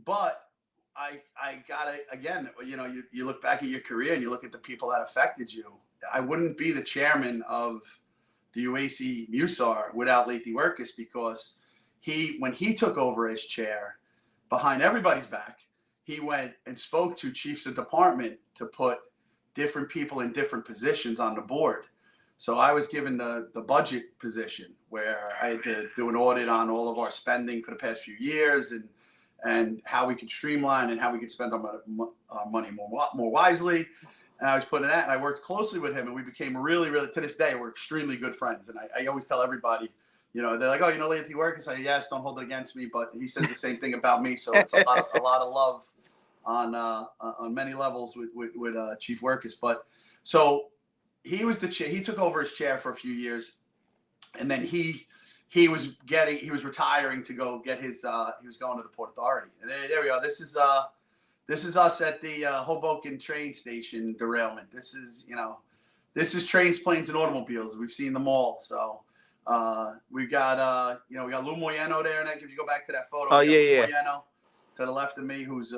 But I gotta, again, you know, you look back at your career and you look at the people that affected you. I wouldn't be the chairman of the UASI MUSAR without Lathy Workus, because when he took over as chair, behind everybody's back, he went and spoke to chiefs of department to put different people in different positions on the board. So I was given the budget position, where I had to do an audit on all of our spending for the past few years, and how we could streamline and how we could spend our money more wisely. And I was put in that, and I worked closely with him, and we became really, really, to this day, we're extremely good friends. And I always tell everybody, you know, they're like, oh, you know Lathy Workus? I say, yes, don't hold it against me. But he says the same thing about me. So it's a lot of love on many levels with Chief Workus. But so he was the chair. He took over as chair for a few years, and then he was retiring to go get his. He was going to the Port Authority, and there we are. This is us at the Hoboken train station derailment. This is trains, planes, and automobiles. We've seen them all. So we've got we got Lou Moyano there, and if you go back to that photo, yeah. Moyano to the left of me, who's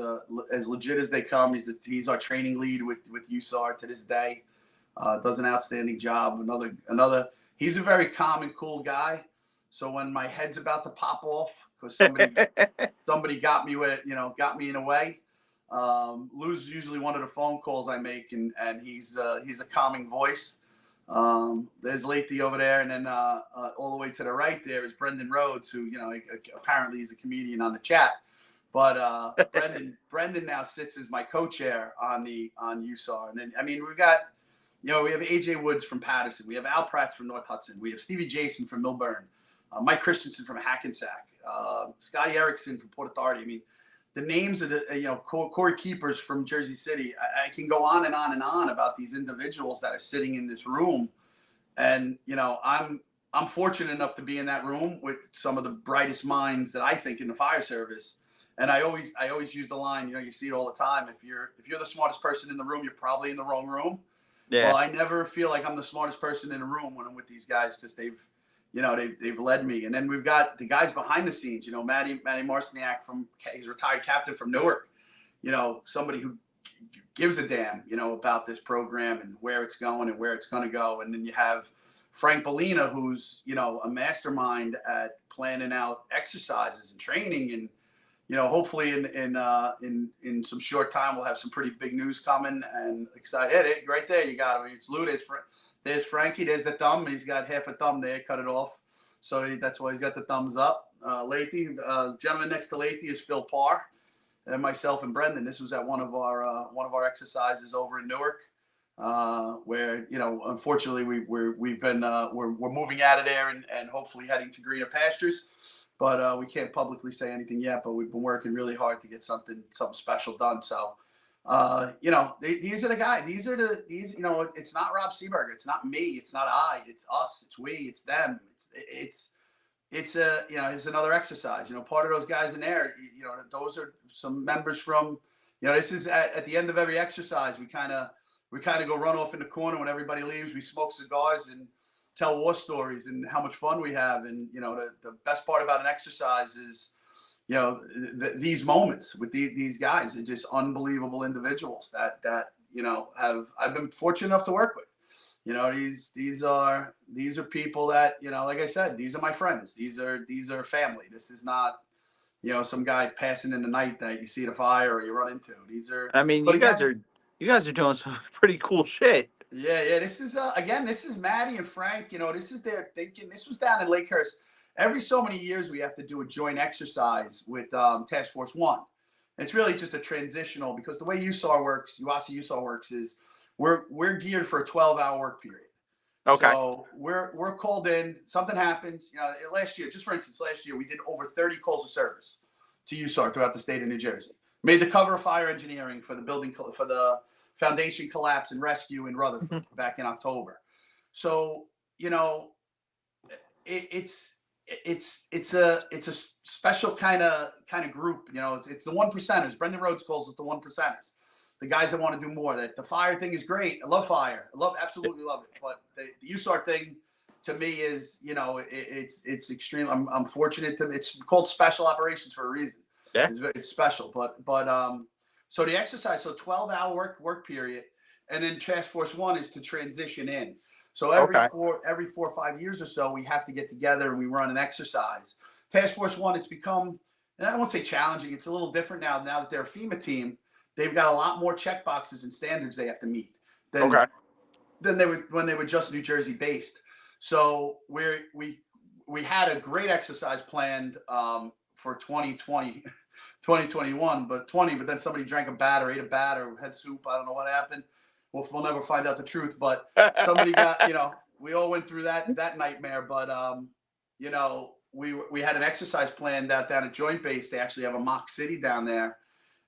as legit as they come. He's our training lead with USAR to this day. Does an outstanding job. Another. He's a very calm and cool guy. So when my head's about to pop off because somebody got me in a way, Lou's usually one of the phone calls I make, and he's a calming voice. There's Lathy over there, and then all the way to the right there is Brendan Rhodes, who, you know, apparently he's a comedian on the chat. But Brendan now sits as my co-chair on USAR. And then, I mean, we have AJ Woods from Patterson. We have Al Pratt from North Hudson. We have Stevie Jason from Milburn. Mike Christensen from Hackensack. Scotty Erickson from Port Authority. I mean, the names of the core keepers from Jersey City. I can go on and on and on about these individuals that are sitting in this room, and I'm fortunate enough to be in that room with some of the brightest minds that I think in the fire service. And I always use the line, you see it all the time. If you're the smartest person in the room, you're probably in the wrong room. Yeah. Well, I never feel like I'm the smartest person in the room when I'm with these guys, because they've led me. And then we've got the guys behind the scenes, Matty Marciniak he's a retired captain from Newark, somebody who gives a damn, about this program and where it's going and where it's going to go. And then you have Frank Bellina, who's, a mastermind at planning out exercises and training. And, hopefully in some short time, we'll have some pretty big news coming, and excited. Right there, you got him. It's Lou. There's Frankie. There's the thumb. He's got half a thumb there. Cut it off. So that's why he's got the thumbs up. Lathy, gentleman next to Lathy is Phil Parr, and myself and Brendan. This was at one of our exercises over in Newark, where unfortunately we're moving out of there and hopefully heading to greener pastures. But we can't publicly say anything yet. But we've been working really hard to get something special done. So, these are the guys. These, it's not Rob Seeburger. It's not me. It's not I. It's us. It's we. It's them. It's another exercise. Part of those guys in there. Those are some members from. This is at the end of every exercise. We kind of go run off in the corner when everybody leaves. We smoke cigars and tell war stories and how much fun we have. And the best part about an exercise is these moments with these guys. Are just unbelievable individuals that I've been fortunate enough to work with. These are people that like I said, these are my friends. These are family. This is not some guy passing in the night that you see at a fire or you run into. These are. I mean, you guys are doing some pretty cool shit. Yeah. This is this is Maddie and Frank. This is their thinking. This was down in Lakehurst. Every so many years, we have to do a joint exercise with Task Force One. It's really just a transitional, because the way UASI works is we're geared for a 12-hour work period. Okay. So we're called in. Something happens. Last year, we did over 30 calls of service to UASI throughout the state of New Jersey. Made the cover of fire engineering for the foundation collapse and rescue in Rutherford back in October. So it's a special kind of group. It's the one percenters. Brendan Rhodes calls it the one percenters. The guys that want to do more. That the fire thing is great. I love fire. Absolutely love it. But the USAR thing to me is, it's extreme. I'm fortunate to. It's called special operations for a reason. Yeah, it's special. But so the exercise, 12-hour work period, and then Task Force One is to transition in. So every 4 or 5 years or so, we have to get together and we run an exercise. Task Force One, it's become, and I won't say challenging, it's a little different now that they're a FEMA team. They've got a lot more check boxes and standards they have to meet than they would when they were just New Jersey based. So we had a great exercise planned for 2021, but then somebody drank a bat or ate a bat or had soup. I don't know what happened. We'll never find out the truth, but somebody got, we all went through that nightmare. But, we had an exercise planned down at Joint Base. They actually have a mock city down there.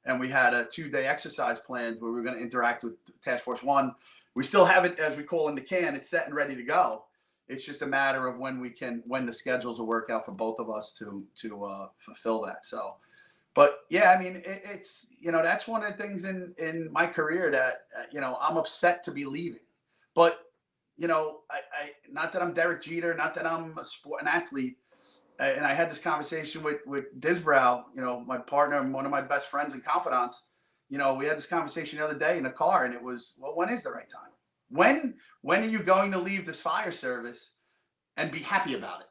And we had a 2-day exercise planned where we were going to interact with Task Force One. We still have it, as we call in the can. It's set and ready to go. It's just a matter of when the schedules will work out for both of us to fulfill that. So. But yeah, I mean, it's, that's one of the things in my career that, I'm upset to be leaving. But, I not that I'm Derek Jeter, not that I'm an athlete. And I had this conversation with Disbrow, my partner and one of my best friends and confidants. We had this conversation the other day in the car, and it was, well, when is the right time? When are you going to leave this fire service and be happy about it?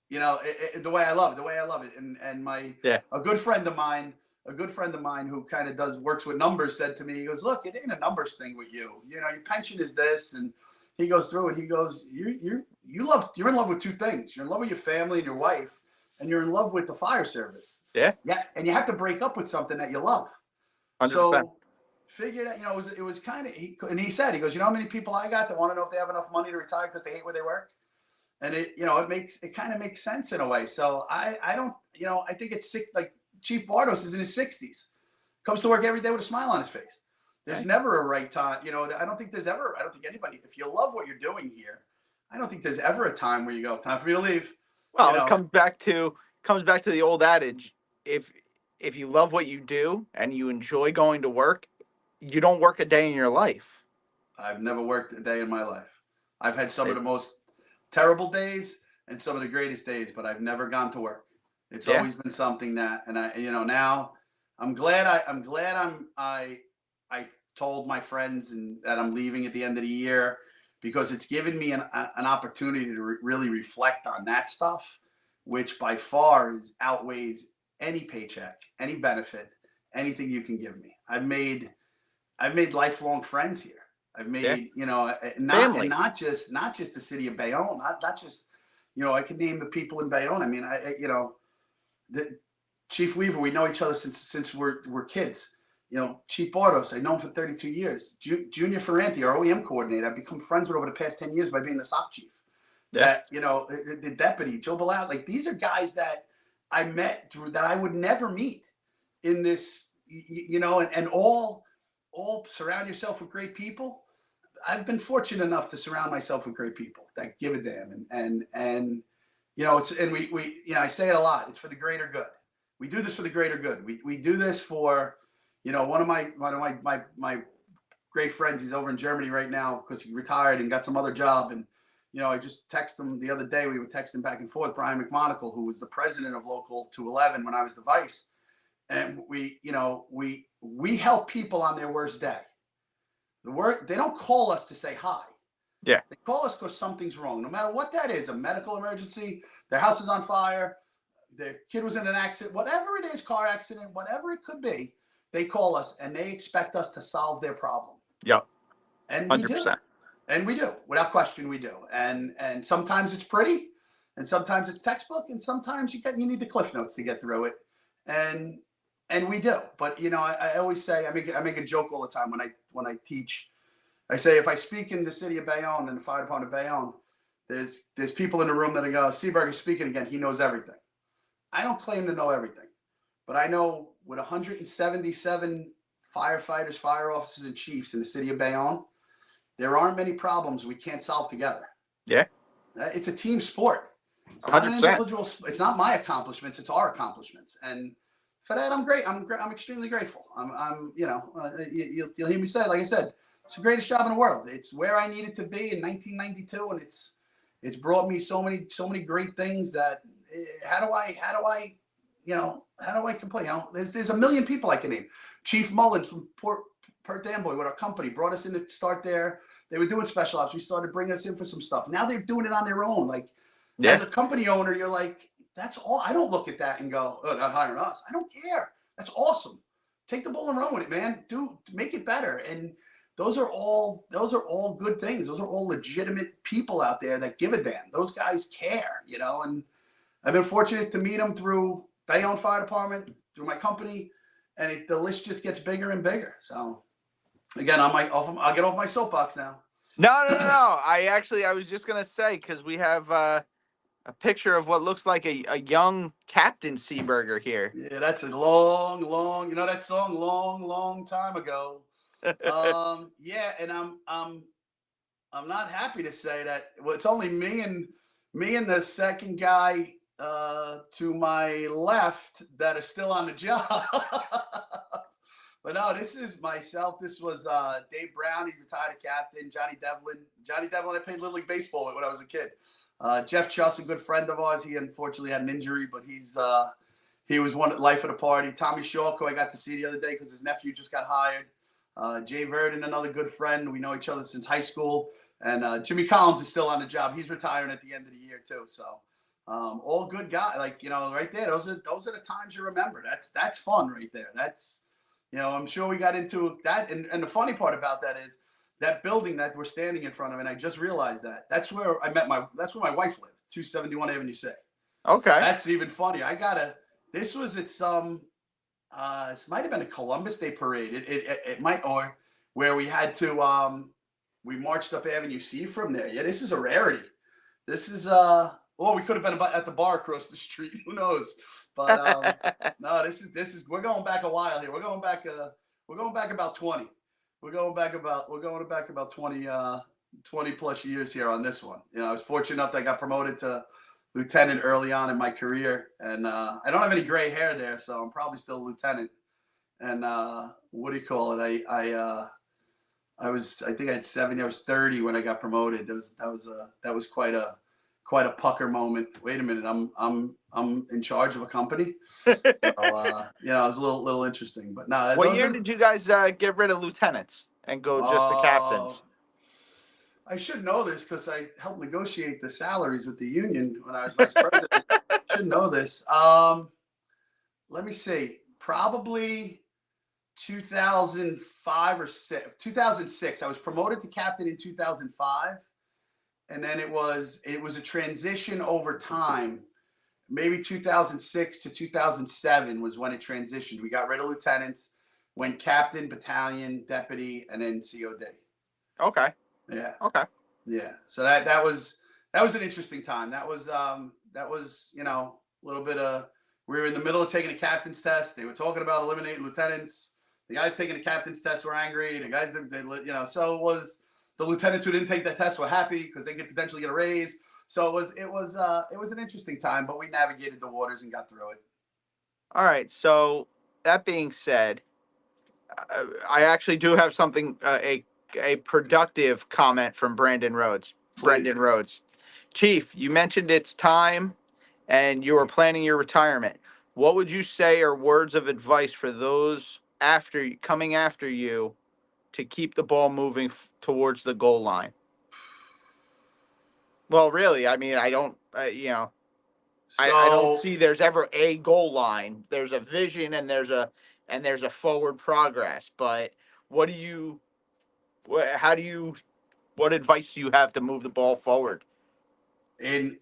The way I love it. And a good friend of mine who kind of works with numbers said to me, he goes, look, it ain't a numbers thing with you. Your pension is this. And he goes through it. He goes, you're in love with two things. You're in love with your family and your wife, and you're in love with the fire service. Yeah. Yeah. And you have to break up with something that you love. 100%. So figure that, it was kind of, he said, he goes, how many people I got that want to know if they have enough money to retire because they hate where they work? And it kind of makes sense in a way. So I don't, I think it's sick. Like Chief Bartos is in his 60s, comes to work every day with a smile on his face. There's never a right time. You know, I don't think anybody, if you love what you're doing here, I don't think there's ever a time where you go, time for me to leave. Well, it comes back to the old adage: if you love what you do and you enjoy going to work, you don't work a day in your life. I've never worked a day in my life. I've had some of the most terrible days and some of the greatest days, but I've never gone to work. It's always been something that, and I, you know, now I'm glad I told my friends and that I'm leaving at the end of the year, because it's given me an opportunity to really reflect on that stuff, which by far outweighs any paycheck, any benefit, anything you can give me. I've made lifelong friends here. I've made, you know, not just the city of Bayonne, not just, you know, I could name the people in Bayonne. I mean, you know, the Chief Weaver, we know each other since we're kids. You know, Chief Bartos, I know him for 32 years. Junior Ferranti, our OEM coordinator, I've become friends with over the past 10 years by being the SOC chief. That, you know, the deputy, Joe Bilal, like these are guys that I met that I would never meet in this, you know, and all surround yourself with great people. I've been fortunate enough to surround myself with great people that give a damn, and you know, we you know, I say it a lot. It's for the greater good. We do this for the greater good. We do this for, you know, one of my great friends. He's over in Germany right now because he retired and got some other job. And you know, I just texted him the other day. We were texting back and forth. Brian McMonagle, who was the president of Local 211 when I was the vice, and we help people on their worst day. They don't call us to say hi. Yeah. They call us because something's wrong. No matter what that is, a medical emergency, their house is on fire, their kid was in an accident, whatever it is, car accident, whatever it could be, they call us and they expect us to solve their problem. Yep. And 100%. we do. And we do. Without question, we do. And sometimes it's pretty, and sometimes it's textbook, and sometimes you need the cliff notes to get through it. And we do. But you know, I always say, I make a joke all the time when I teach. I say, if I speak in the city of Bayonne and the fire department of Bayonne, there's people in the room that go, Seeburger's speaking again. He knows everything. I don't claim to know everything, but I know with 177 firefighters, fire officers, and chiefs in the city of Bayonne, there aren't many problems we can't solve together. Yeah. It's a team sport. It's 100%. not an individual. It's not my accomplishments. It's our accomplishments. And for that, I'm great. I'm extremely grateful. I'm you know, you'll hear me say, like I said, it's the greatest job in the world. It's where I needed to be in 1992, and it's brought me so many great things that how do I complain? You know, there's a million people I can name. Chief Mullen from Port Amboy with our company brought us in to start there. They were doing special ops. We started bringing us in for some stuff. Now they're doing it on their own. Like as a company owner, you're like, that's all. I don't look at that and go, oh, not hiring us. I don't care. That's awesome. Take the ball and run with it, man. Make it better. And those are all good things. Those are all legitimate people out there that give a damn. Those guys care, you know. And I've been fortunate to meet them through Bayonne Fire Department, through my company, and the list just gets bigger and bigger. So again, I'll get off my soapbox now. No. I was just gonna say, because we have a picture of what looks like a young Captain Seeburger here. Yeah, that's a long, you know that song, long time ago. Yeah, and I'm not happy to say that. Well, it's only me and the second guy to my left that are still on the job. But no, this is myself. This was Dave Brown. He retired a captain. Johnny Devlin, I played Little League Baseball with when I was a kid. Jeff Chuss, a good friend of ours. He unfortunately had an injury, but he was one life of the party. Tommy Shaw, who I got to see the other day because his nephew just got hired. Jay Verdon, another good friend. We know each other since high school. And Jimmy Collins is still on the job. He's retiring at the end of the year too. So all good guys. Like, you know, right there. Those are the times you remember. That's fun right there. That's, you know, I'm sure we got into that. And the funny part about that is that building that we're standing in front of, and I just realized that's where that's where my wife lived, 271 Avenue C. Okay. That's even funnier. This was at some, this might have been a Columbus Day parade. It might, or where we had to, we marched up Avenue C from there. Yeah, this is a rarity. This is, or we could have been at the bar across the street. Who knows? But no, this is we're going back a while here. We're going back about 20. We're going back about 20 plus years here on this one. You know, I was fortunate enough that I got promoted to lieutenant early on in my career, and I don't have any gray hair there, so I'm probably still a lieutenant. And what do you call it? I think I had 70. I was 30 when I got promoted. That was quite a pucker moment. Wait a minute, I'm in charge of a company. So, you know, it was a little interesting. But no. What year did you guys get rid of lieutenants and go just the captains? I should know this because I helped negotiate the salaries with the union when I was vice president. Should know this. Let me see. Probably 2005 or 2006. I was promoted to captain in 2005, and then it was a transition over time. Maybe 2006 to 2007 was when it transitioned. We got rid of lieutenants, went captain, battalion, deputy, and then COD. Okay. Yeah. Okay. Yeah. So that was an interesting time. That was you know, a little bit of, we were in the middle of taking a captain's test. They were talking about eliminating lieutenants. The guys taking the captain's test were angry. The guys you know, so it was the lieutenants who didn't take that test were happy because they could potentially get a raise. So it was an interesting time, but we navigated the waters and got through it. All right. So that being said, I actually do have something a productive comment from Brandon Rhodes. Please. Brendan Rhodes. Chief, you mentioned it's time and you are planning your retirement. What would you say are words of advice for those coming after you to keep the ball moving towards the goal line? Well, really, I mean, I don't, you know, I don't see there's ever a goal line. There's a vision and there's a forward progress. But what advice do you have to move the ball forward? In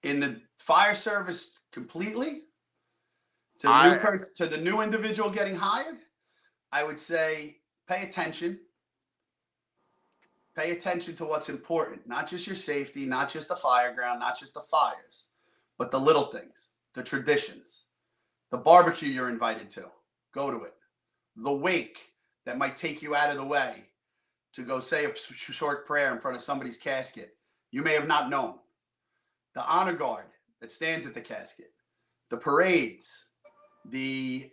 the fire service completely, to the new individual getting hired, I would say pay attention. Pay attention to what's important, not just your safety, not just the fire ground, not just the fires, but the little things, the traditions, the barbecue you're invited to, go to it. The wake that might take you out of the way to go say a short prayer in front of somebody's casket you may have not known. The honor guard that stands at the casket, the parades, the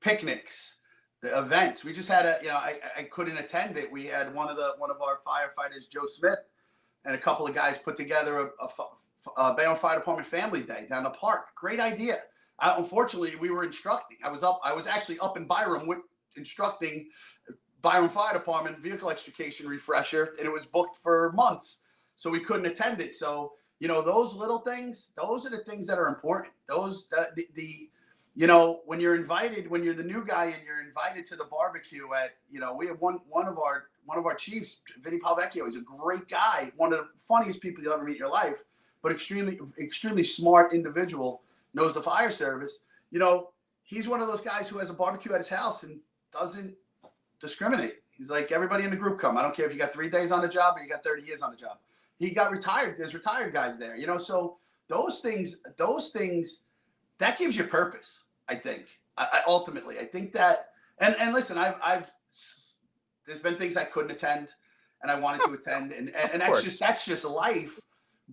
picnics, the events. We just had I couldn't attend it. We had one of our firefighters, Joe Smith, and a couple of guys put together a Bayonne Fire Department Family Day down the park. Great idea. Unfortunately, we were instructing. I was actually up in Byram instructing Byram Fire Department vehicle extrication refresher, and it was booked for months, so we couldn't attend it. So, you know, those little things, those are the things that are important. Those, you know, when you're the new guy and you're invited to the barbecue at, you know, we have one of our chiefs, Vinny Palvecchio. He's a great guy, one of the funniest people you'll ever meet in your life, but extremely smart individual, knows the fire service. You know, he's one of those guys who has a barbecue at his house and doesn't discriminate. He's like, everybody in the group come. I don't care if you got 3 days on the job or you got 30 years on the job. He got retired. There's retired guys there, you know, so those things, that gives you purpose, I think. I ultimately, I think that, and listen, there's been things I couldn't attend and I wanted to attend, and that's just life.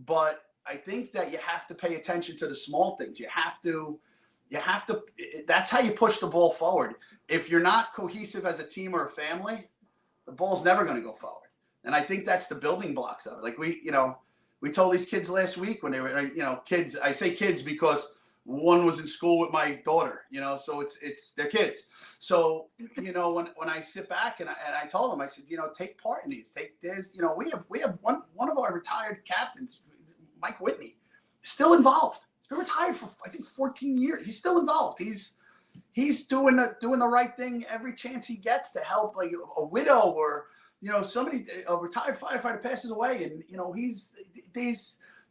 But I think that you have to pay attention to the small things. You have to, that's how you push the ball forward. If you're not cohesive as a team or a family, the ball's never going to go forward. And I think that's the building blocks of it. Like we told these kids last week when they were, you know, kids, I say kids because one was in school with my daughter, you know, so it's their kids. So, you know, when I sit back and I told them, I said, you know, take part in these, you know, we have one of our retired captains, Mike Whitney, still involved. He's been retired for, I think, 14 years. He's still involved. He's doing the right thing every chance he gets to help, like a widow or, you know, a retired firefighter passes away, and, you know,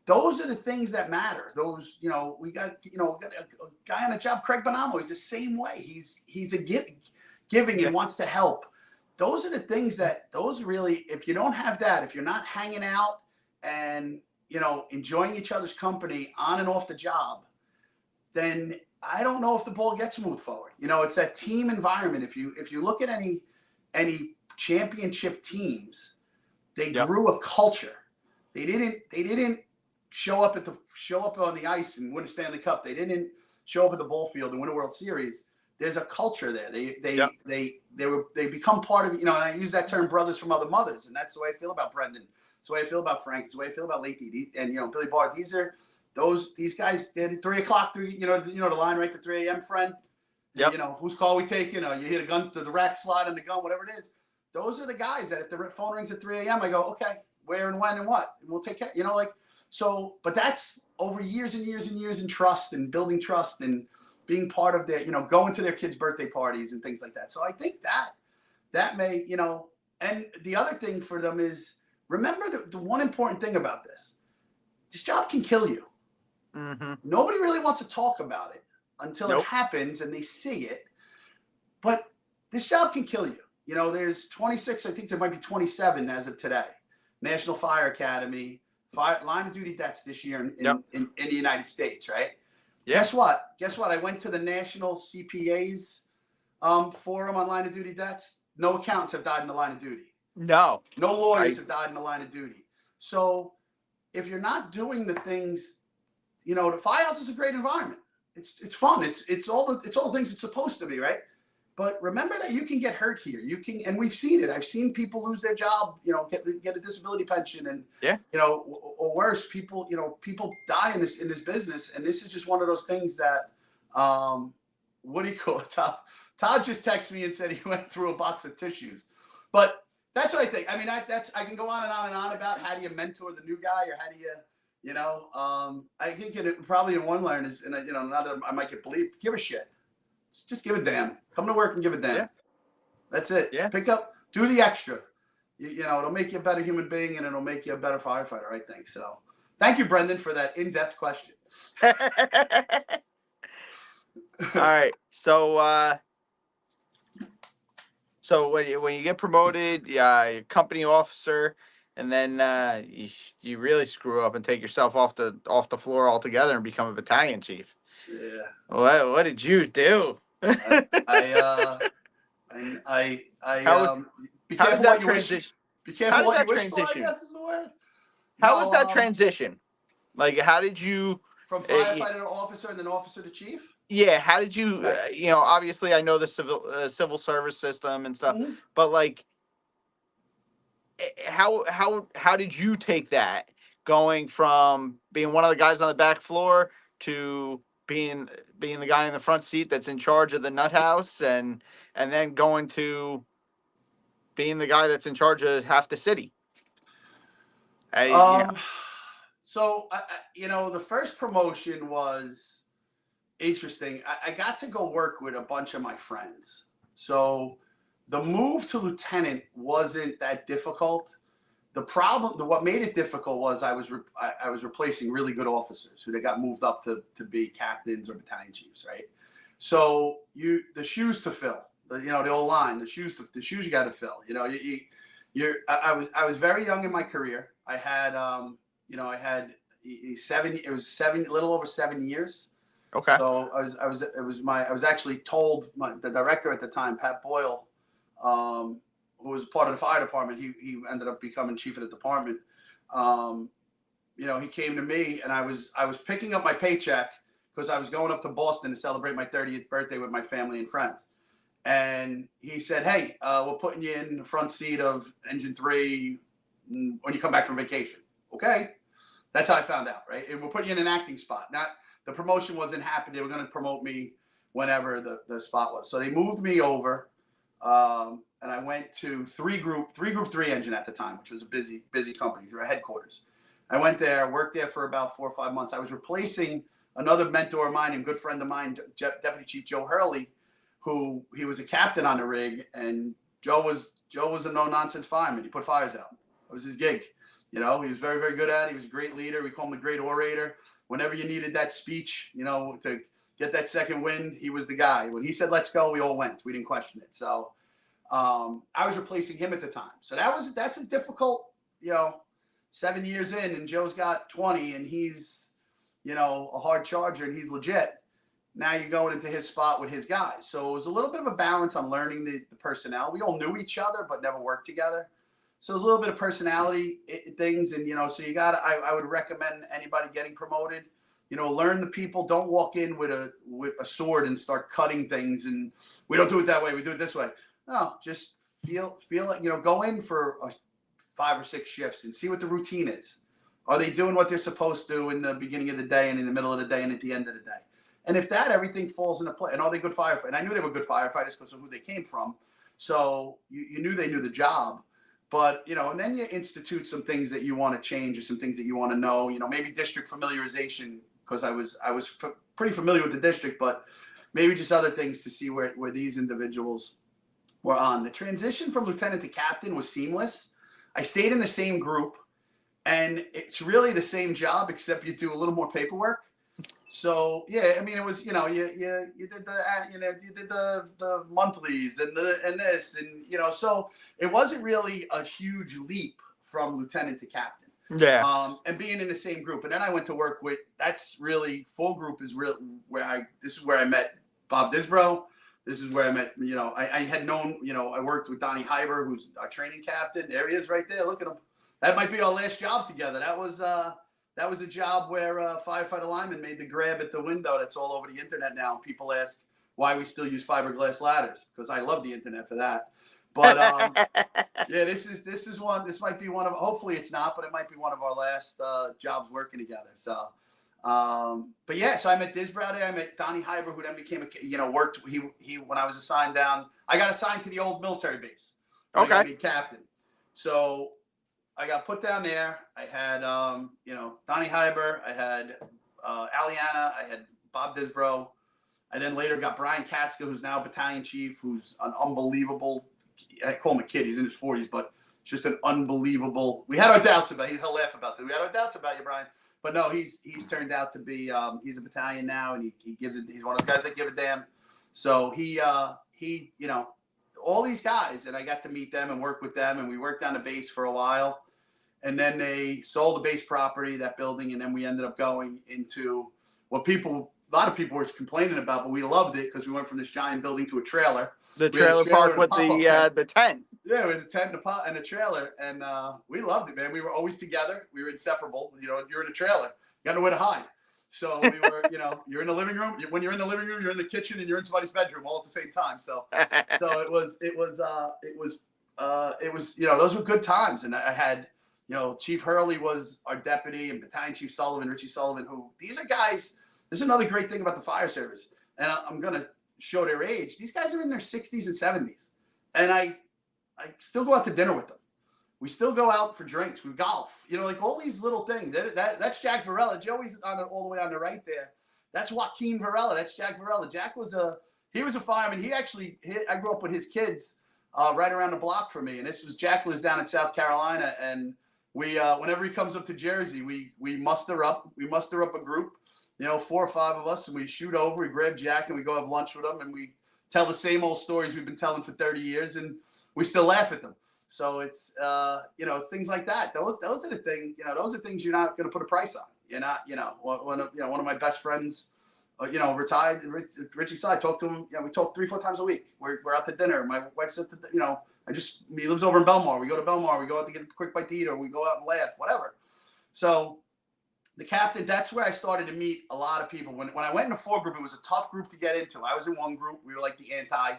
those are the things that matter. Those, you know, we got a guy on the job, Craig Bonamo. He's the same way. He's a giving and wants to help. Those are the things those really, if you don't have that, if you're not hanging out and, you know, enjoying each other's company on and off the job, then I don't know if the ball gets moved forward. You know, it's that team environment. If you look at any championship teams, they grew a culture. They didn't show up on the ice and win a Stanley Cup. They didn't show up at the ball field and win a World Series. There's a culture there. They become part of, you know, and I use that term brothers from other mothers, and that's the way I feel about Brendan. It's the way I feel about Frank. It's the way I feel about Leahy and, you know, Billy Barr. These guys, they're 3 o'clock, you know, the line right to 3 a.m. friend. Yep. You know, whose call we taking? You hear the gun to the rack slide on the gun, whatever it is. Those are the guys that if the phone rings at 3 a.m., I go, okay, where and when and what? And we'll take care. You know, like, so, but that's over years and years and years in trust and building trust and being part of their, you know, going to their kids' birthday parties and things like that. So I think that may, you know, and the other thing for them is, remember the one important thing about this job can kill you. Mm-hmm. Nobody really wants to talk about it until it happens and they see it. But this job can kill you. You know, there's 26, I think there might be 27 as of today. National Fire Academy, line of duty deaths this year in the United States, right? Yeah. Guess what? I went to the National CPA's forum on line of duty deaths. No accountants have died in the line of duty. No lawyers have died in the line of duty. So if you're not doing the things, you know, the firehouse is a great environment. It's fun. It's all the things it's supposed to be, right? But remember that you can get hurt here. You can, and we've seen it. I've seen people lose their job, you know, get a disability pension, and you know, or worse, people die in this business. And this is just one of those things that, what do you call it? Todd just texted me and said he went through a box of tissues. But that's what I think. I mean, I can go on and on and on about how do you mentor the new guy, or how do you know, I think it probably in one line is, and you know, not that I might get bleeped, give a shit. Just give a damn. Come to work and give a damn. Yeah. That's it. Yeah. Pick up, do the extra. You know, it'll make you a better human being, and it'll make you a better firefighter, I think. So thank you, Brendan, for that in-depth question. All right. So when you get promoted, you're company officer, and then you really screw up and take yourself off the floor altogether and become a battalion chief. Yeah. What did you do? How did that transition? Be careful what you wish for, I guess is the word. How was that transition? Like, how did you from firefighter to officer and then officer to chief? Yeah, how did you? You know, obviously, I know the civil service system and stuff, but like, how did you take that, going from being one of the guys on the back floor to being the guy in the front seat that's in charge of the nut house, and then going to being the guy that's in charge of half the city? So you know, the first promotion was interesting. I got to go work with a bunch of my friends. So the move to lieutenant wasn't that difficult. The problem, what made it difficult was I was replacing really good officers who they got moved up to be captains or battalion chiefs, right? So the shoes to fill, you know, the old line, the shoes you got to fill. You know, I was very young in my career. I had you know, I had a little over 7 years. Okay. So I was actually told the director at the time, Pat Boyle, who was part of the fire department, he ended up becoming chief of the department. You know, he came to me, and I was picking up my paycheck because I was going up to Boston to celebrate my 30th birthday with my family and friends. And he said, "Hey, we're putting you in the front seat of Engine 3 when you come back from vacation." Okay, that's how I found out, right? And we're putting you in an acting spot. Not the promotion wasn't happening. They were going to promote me whenever the spot was. So they moved me over. And I went to Group 3 engine at the time, which was a busy company, their headquarters. I went there, worked there for about 4 or 5 months. I was replacing another mentor of mine and good friend of mine, Deputy Chief Joe Hurley, who he was a captain on the rig, and Joe was a no-nonsense fireman. He put fires out. It was his gig. You know, he was very, very good at it. He was a great leader. We call him the great orator. Whenever you needed that speech, you know, to get that second wind, he was the guy. When he said, "Let's go," we all went. We didn't question it. So I was replacing him at the time. So that's a difficult, you know, 7 years in, and Joe's got 20, and he's, you know, a hard charger, and he's legit. Now you're going into his spot with his guys. So it was a little bit of a balance on learning the personnel. We all knew each other, but never worked together. So there's a little bit of personality things. And, so you got to, I would recommend anybody getting promoted, learn the people. Don't walk in with a sword and start cutting things. And we don't do it that way. We do it this way. No, just feel like, go in for 5 or 6 shifts and see what the routine is. Are they doing what they're supposed to in the beginning of the day and in the middle of the day and at the end of the day? And if that, everything falls into play. And are they good firefighters? And I knew they were good firefighters because of who they came from. So you knew they knew the job. But, and then you institute some things that you want to change or some things that you want to know, maybe district familiarization, because I was pretty familiar with the district, but maybe just other things to see where these individuals were on. The transition from lieutenant to captain was seamless. I stayed in the same group, and it's really the same job, except you do a little more paperwork. So yeah, I mean, it was, you did the monthlies and this, and so it wasn't really a huge leap from lieutenant to captain. Yeah. And being in the same group, and then I went to work with. That's really full group is real This is where I met Bob Disbrow. This is where I met. I had known. I worked with Donnie Hyber, who's our training captain. There he is, right there. Look at him. That might be our last job together. That was a job where firefighter lineman made the grab at the window. That's all over the internet now. People ask why we still use fiberglass ladders, because I love the internet for that. But yeah, this might be one of, hopefully it's not, but it might be one of our last jobs working together. So, but yeah, so I met Disbrow there. I met Donnie Hyber, who then became worked. He when I was assigned down, I got assigned to the old military base. Okay. I got made captain. So I got put down there. I had, Donnie Hyber. I had Aliana. I had Bob Disbrow. I then later got Brian Katska, who's now battalion chief, who's an unbelievable. I call him a kid. He's in his 40s, but just an unbelievable. We had our doubts about. He'll laugh about that. We had our doubts about you, Brian. But no, he's turned out to be. He's a battalion now, and he gives it. He's one of those guys that give a damn. So he all these guys, and I got to meet them and work with them, and we worked on the base for a while. And then they sold the base property, that building, and then we ended up going into what a lot of people were complaining about, but we loved it because we went from this giant building to a trailer. The trailer park with the tent. Yeah, with the tent and a trailer, and we loved it, man. We were always together. We were inseparable. You're in a trailer. You got nowhere to hide. So we were, you're in the living room. When you're in the living room, you're in the kitchen, and you're in somebody's bedroom all at the same time. So it was those were good times, and I had. Chief Hurley was our deputy, and Battalion Chief Sullivan, Richie Sullivan, these are guys. This is another great thing about the fire service, and I'm going to show their age. These guys are in their 60s and 70s, and I still go out to dinner with them. We still go out for drinks. We golf. Like all these little things. That's Jack Varela. Joey's all the way on the right there. That's Joaquin Varela. That's Jack Varela. Jack was a fireman. I grew up with his kids right around the block from me, and Jack lives down in South Carolina, and we whenever he comes up to Jersey, we muster up a group, 4 or 5 of us, and we shoot over. We grab Jack and we go have lunch with him, and we tell the same old stories we've been telling for 30 years, and we still laugh at them. So it's it's things like that. Those are the things. Those are things you're not going to put a price on. You're not. One of my best friends, retired. Richie Sy, I talk to him. We talk 3-4 times a week. We're out to dinner. My wife's at the. He lives over in Belmar. We go to Belmar. We go out to get a quick bite to eat, or we go out and laugh, whatever. So the captain, that's where I started to meet a lot of people. When I went in the 4 group, it was a tough group to get into. I was in 1 group. We were like the anti.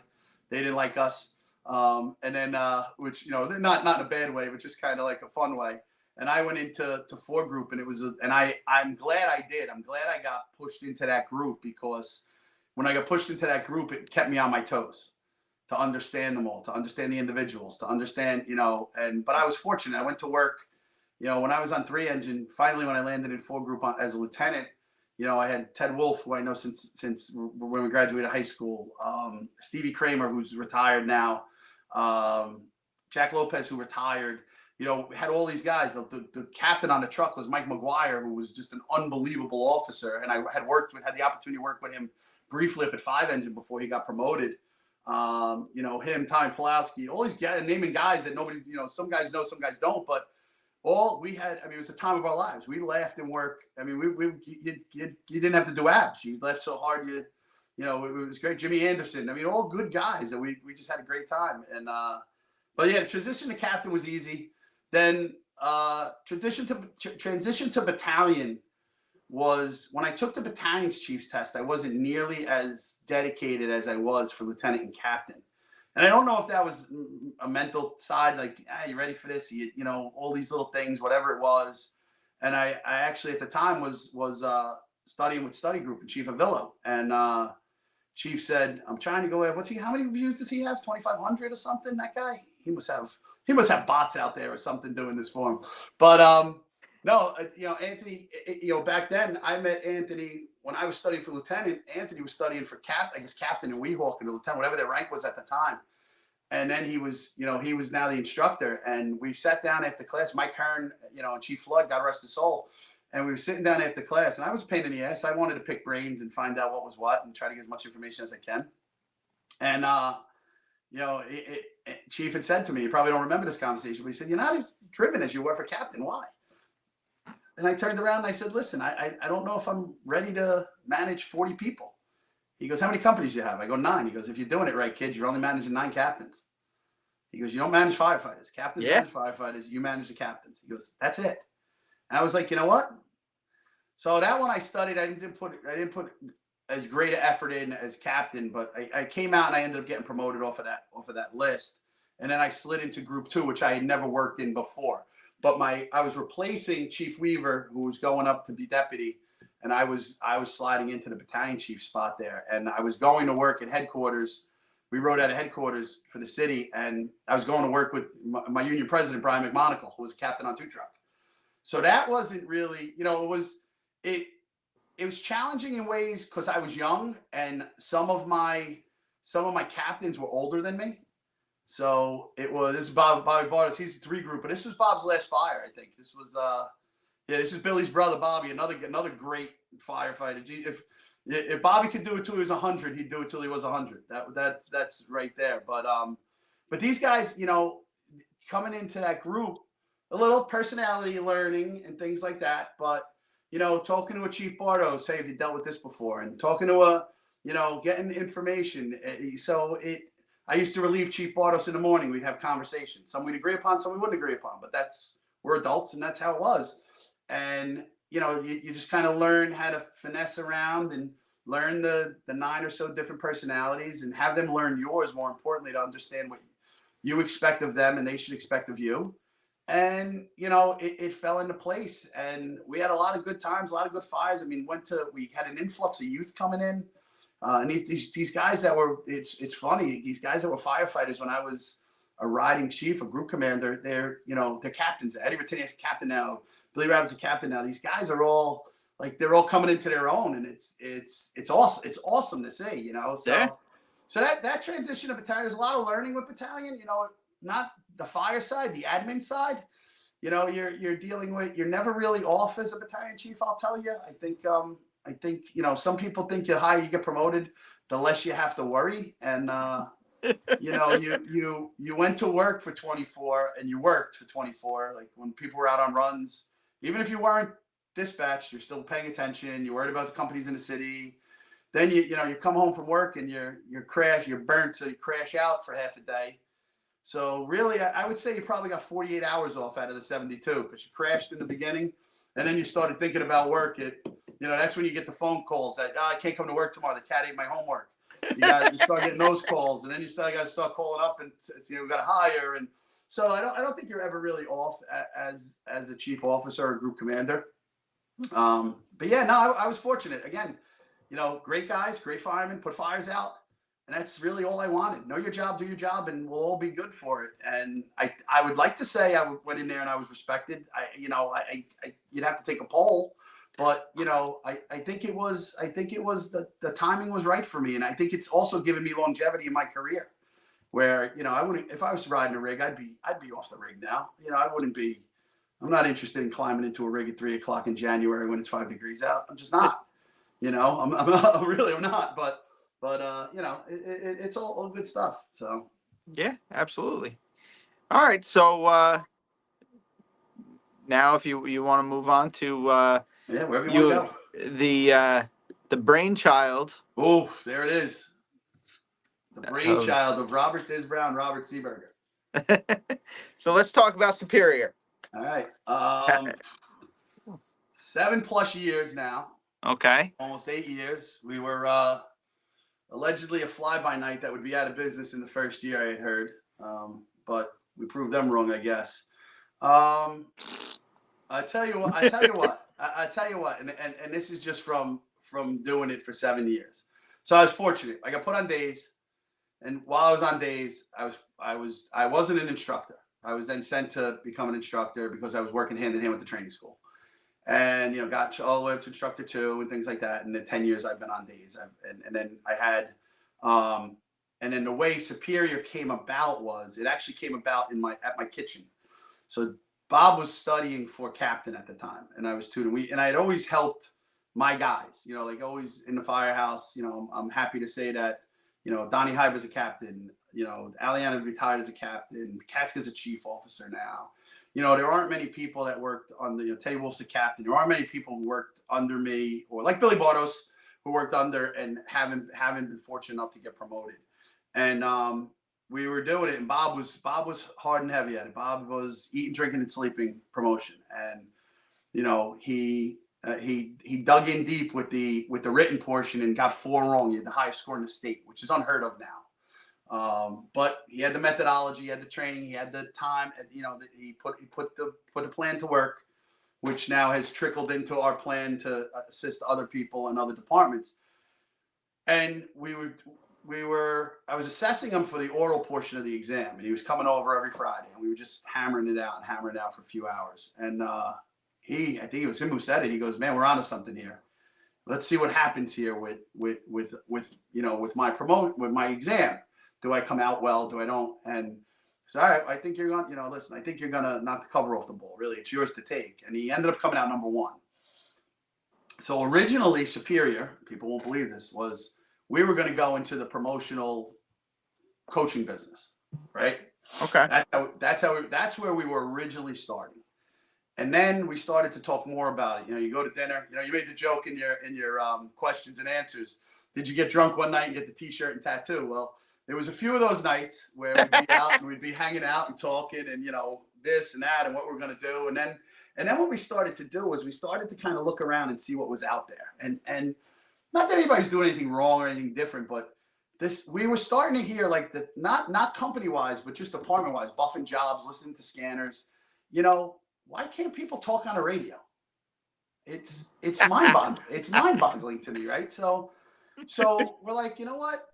They didn't like us. And then, which, not in a bad way, but just kind of like a fun way. And I went into 4 group, and I'm glad I did. I'm glad I got pushed into that group, because when I got pushed into that group, it kept me on my toes. To understand them all, to understand the individuals, to understand, but I was fortunate. I went to work, when I was on 3 engine, finally, when I landed in 4 group as a lieutenant, I had Ted Wolf, who I know since when we graduated high school, Stevie Kramer, who's retired now, Jack Lopez, who retired, had all these guys. The captain on the truck was Mike McGuire, who was just an unbelievable officer. And I had the opportunity to work with him briefly up at 5 engine before he got promoted. Him, Tommy Pulowski, all these guys, naming guys that nobody, some guys know, some guys don't, but it was a time of our lives. We laughed and worked. I mean, you didn't have to do abs. You laughed so hard, you know, it was great. Jimmy Anderson. I mean, all good guys that we just had a great time. And but yeah, the transition to captain was easy. Then transition to battalion was when I took the battalion's chief's test. I wasn't nearly as dedicated as I was for lieutenant and captain. And I don't know if that was a mental side, like, you ready for this? You know, all these little things, whatever it was. And I actually at the time was studying with study group in Chief Avillo, and Chief said, "I'm trying to go. What's he? How many reviews does he have? 2,500 or something? That guy? He must have bots out there or something doing this for him." But no, you know, Anthony. You know, back then I met Anthony when I was studying for lieutenant. Anthony was studying for captain and Weehawk and lieutenant, whatever their rank was at the time. And then he was now the instructor. And we sat down after class. Mike Hearn, you know, and Chief Flood, God rest his soul. And we were sitting down after class, and I was a pain in the ass. I wanted to pick brains and find out what was what and try to get as much information as I can. And, you know, Chief had said to me, you probably don't remember this conversation, but he said, "You're not as driven as you were for captain. Why?" And I turned around and I said, "Listen, I don't know if I'm ready to manage 40 people. He goes, "How many companies do you have?" I go, 9. He goes, "If you're doing it right, kid, you're only managing 9 captains." He goes, "You don't manage firefighters. Captains manage firefighters. You manage the captains." He goes, "That's it." And I was like, you know what? So that one I studied. I didn't put as great an effort in as captain, but I came out and I ended up getting promoted off of that list. And then I slid into Group 2, which I had never worked in before. But I was replacing Chief Weaver, who was going up to be deputy, and I was sliding into the battalion chief spot there. And I was going to work at headquarters. We rode out of headquarters for the city, and I was going to work with my union president, Brian McMonagle, who was a captain on 2 truck. So that wasn't really, you know, it was challenging in ways because I was young, and some of my captains were older than me. So this is Bobby Bartis. He's a 3 group, but this was Bob's last fire, I think. This was this is Billy's brother Bobby, another great firefighter. If Bobby could do it till he was 100, he'd do it till he was 100. That's right there. But these guys, you know, coming into that group, a little personality learning and things like that. But, you know, talking to a Chief Bartos, "Hey, have you dealt with this before?" And talking to getting information. So I used to relieve Chief Bartos in the morning. We'd have conversations. Some we'd agree upon, some we wouldn't agree upon. But we're adults, and that's how it was. And, you know, you just kind of learn how to finesse around and learn the 9 or so different personalities, and have them learn yours, more importantly, to understand what you expect of them and they should expect of you. And, you know, it fell into place, and we had a lot of good times, a lot of good fires. I mean, we had an influx of youth coming in, and these guys that were, it's funny, these guys that were firefighters when I was a riding chief, a group commander, they're captains. Eddie Rattini's captain now, Billy Rabbit's a captain now. These guys are all they're all coming into their own, and it's awesome. It's awesome to see, you know. So Yeah. So that transition to battalion, there's a lot of learning with battalion, you know, not the fire side, the admin side. You know, you're dealing with, you're never really off as a battalion chief, I'll tell you. I think, you know, some people think the higher you get promoted, the less you have to worry. And you know, you went to work for 24 and you worked for 24. Like when people were out on runs, even if you weren't dispatched, you're still paying attention. You're worried about the companies in the city. Then you come home from work and you're burnt, so you crash out for half a day. So really, I would say you probably got 48 hours off out of the 72 because you crashed in the beginning, and then you started thinking about work. That's when you get the phone calls that I can't come to work tomorrow. The cat ate my homework. You start getting those calls, and then you got to start calling up and we got to hire. And so I don't think you're ever really off as a chief officer or group commander. But yeah, no, I was fortunate. Again, great guys, great firemen, put fires out. And that's really all I wanted. Know your job, do your job, and we'll all be good for it. And I would like to say I went in there and I was respected. You'd have to take a poll, but I think it was the timing was right for me, and I think it's also given me longevity in my career. Where I wouldn't, if I was riding a rig, I'd be off the rig now. I wouldn't be. I'm not interested in climbing into a rig at 3 o'clock in January when it's 5 degrees out. I'm just not. I'm not. But it's all good stuff. So yeah, absolutely. All right, so now if you want to move on to wherever you want to go. The the brainchild. Oh, there it is. The brainchild of Robert Disbrow, Robert Seeburger. So let's talk about Superior. All right. 7+ years now. Okay. Almost 8 years. We were allegedly a fly-by-night that would be out of business in the first year, I had heard. But we proved them wrong, I guess. I tell you what. And this is just from doing it for 7 years. So I was fortunate. I got put on days, and while I was on days, I wasn't an instructor. I was then sent to become an instructor because I was working hand in hand with the training school, and got all the way up to instructor 2 and things like that. And the 10 years I've been on days, and then I had, and then the way Superior came about was it actually came about at my kitchen. So Bob was studying for captain at the time, and I was tutoring. And I had always helped my guys, like always in the firehouse. I'm happy to say that, Donnie Hyde was a captain. Aliana retired as a captain. Katska's a chief officer now. There aren't many people that worked on the Teddy Wolf's a captain. There aren't many people who worked under me, or like Billy Bartos, who worked under and haven't been fortunate enough to get promoted. And we were doing it, and Bob was hard and heavy at it. Bob was eating, drinking, and sleeping promotion, and he dug in deep with the written portion and got 4 wrong. He had the highest score in the state, which is unheard of now. But he had the methodology, he had the training, he had the time, and he put the plan to work, which now has trickled into our plan to assist other people in other departments. And I was assessing him for the oral portion of the exam, and he was coming over every Friday, and we were just hammering it out for a few hours. And I think it was him who said it. He goes, "Man, we're onto something here. Let's see what happens here with my exam. Do I come out well? Do I don't?" And so, all right, I think you're going, listen, I think you're going to knock the cover off the ball. Really, it's yours to take. And he ended up coming out number 1. So originally, Superior, people won't believe this, was we were going to go into the promotional coaching business, right? Okay. That's where we were originally starting. And then we started to talk more about it. You go to dinner. You made the joke in your questions and answers. Did you get drunk one night and get the T-shirt and tattoo? Well, there was a few of those nights where we'd be out and we'd be hanging out and talking and this and that and what we're going to do. And then what we started to do was we started to kind of look around and see what was out there. And not that anybody's doing anything wrong or anything different, but we were starting to hear like not company wise, but just department wise, buffing jobs, listening to scanners. Why can't people talk on a radio? It's mind-boggling. It's mind-boggling to me, right? So we're like, you know what?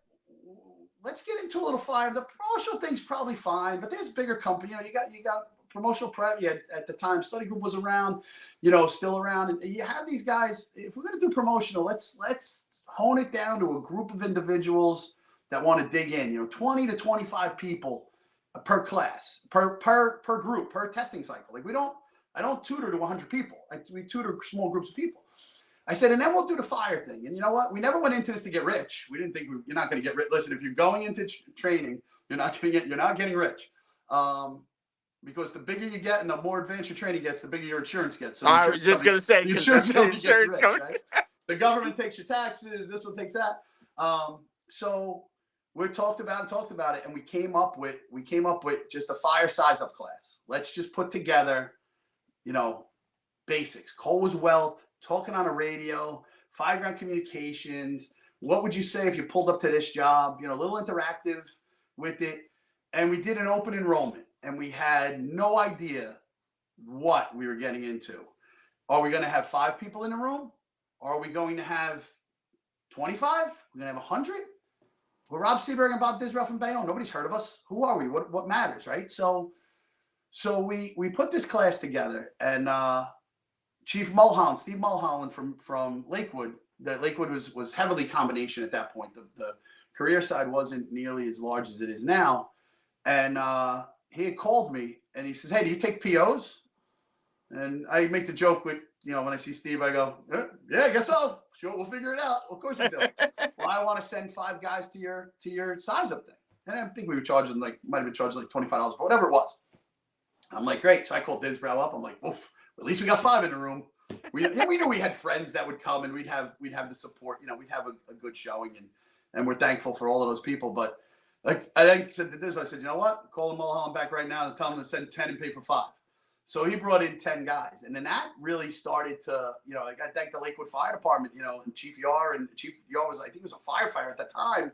Let's get into a little fire. The promotional thing's probably fine, but there's bigger company. You got promotional prep. You had, at the time, study group was around, still around, and you have these guys. If we're going to do promotional, let's hone it down to a group of individuals that want to dig in. 20 to 25 people per class, per group, per testing cycle. Like I don't tutor to 100 people. We tutor small groups of people. I said, and then we'll do the fire thing. And you know what? We never went into this to get rich. We didn't think you're not going to get rich. Listen, if you're going into training, you're not getting rich. Because the bigger you get and the more advanced your training gets, the bigger your insurance gets. So I was just going to say, the insurance company gets rich, right? The government takes your taxes. This one takes that. So we talked about it, and we came up with just a fire size up class. Let's just put together, basics. Cole's wealth, talking on a radio, fireground communications. What would you say if you pulled up to this job? A little interactive with it. And we did an open enrollment, and we had no idea what we were getting into. Are we going to have 5 people in the room? Are we going to have 25? We're going to have 100? We're Rob Seeburger and Bob Disbrow from Bayonne. Nobody's heard of us. Who are we? What matters, right? So we put this class together, and Chief Mulholland, Steve Mulholland from Lakewood. That Lakewood was heavily combination at that point. The career side wasn't nearly as large as it is now. And he had called me, and he says, "Hey, do you take POs?" And I make the joke with, when I see Steve, I go, "Yeah, I guess so. Sure, we'll figure it out. Of course we do." Well, I want to send 5 guys to your size up thing. And I think we were charging might have been charging like $25, but whatever it was. I'm like, great. So I called Disbrow up. I'm like, oof, at least we got 5 in the room. We knew we had friends that would come, and we'd have the support. We'd have a good showing, and we're thankful for all of those people. But like I said to this, I said, you know what? Call Mulholland back right now and tell them to send 10 and pay for 5. So he brought in 10 guys, and then that really started to, like I thank the Lakewood Fire Department, and Chief Yar was, I think he was a firefighter at the time.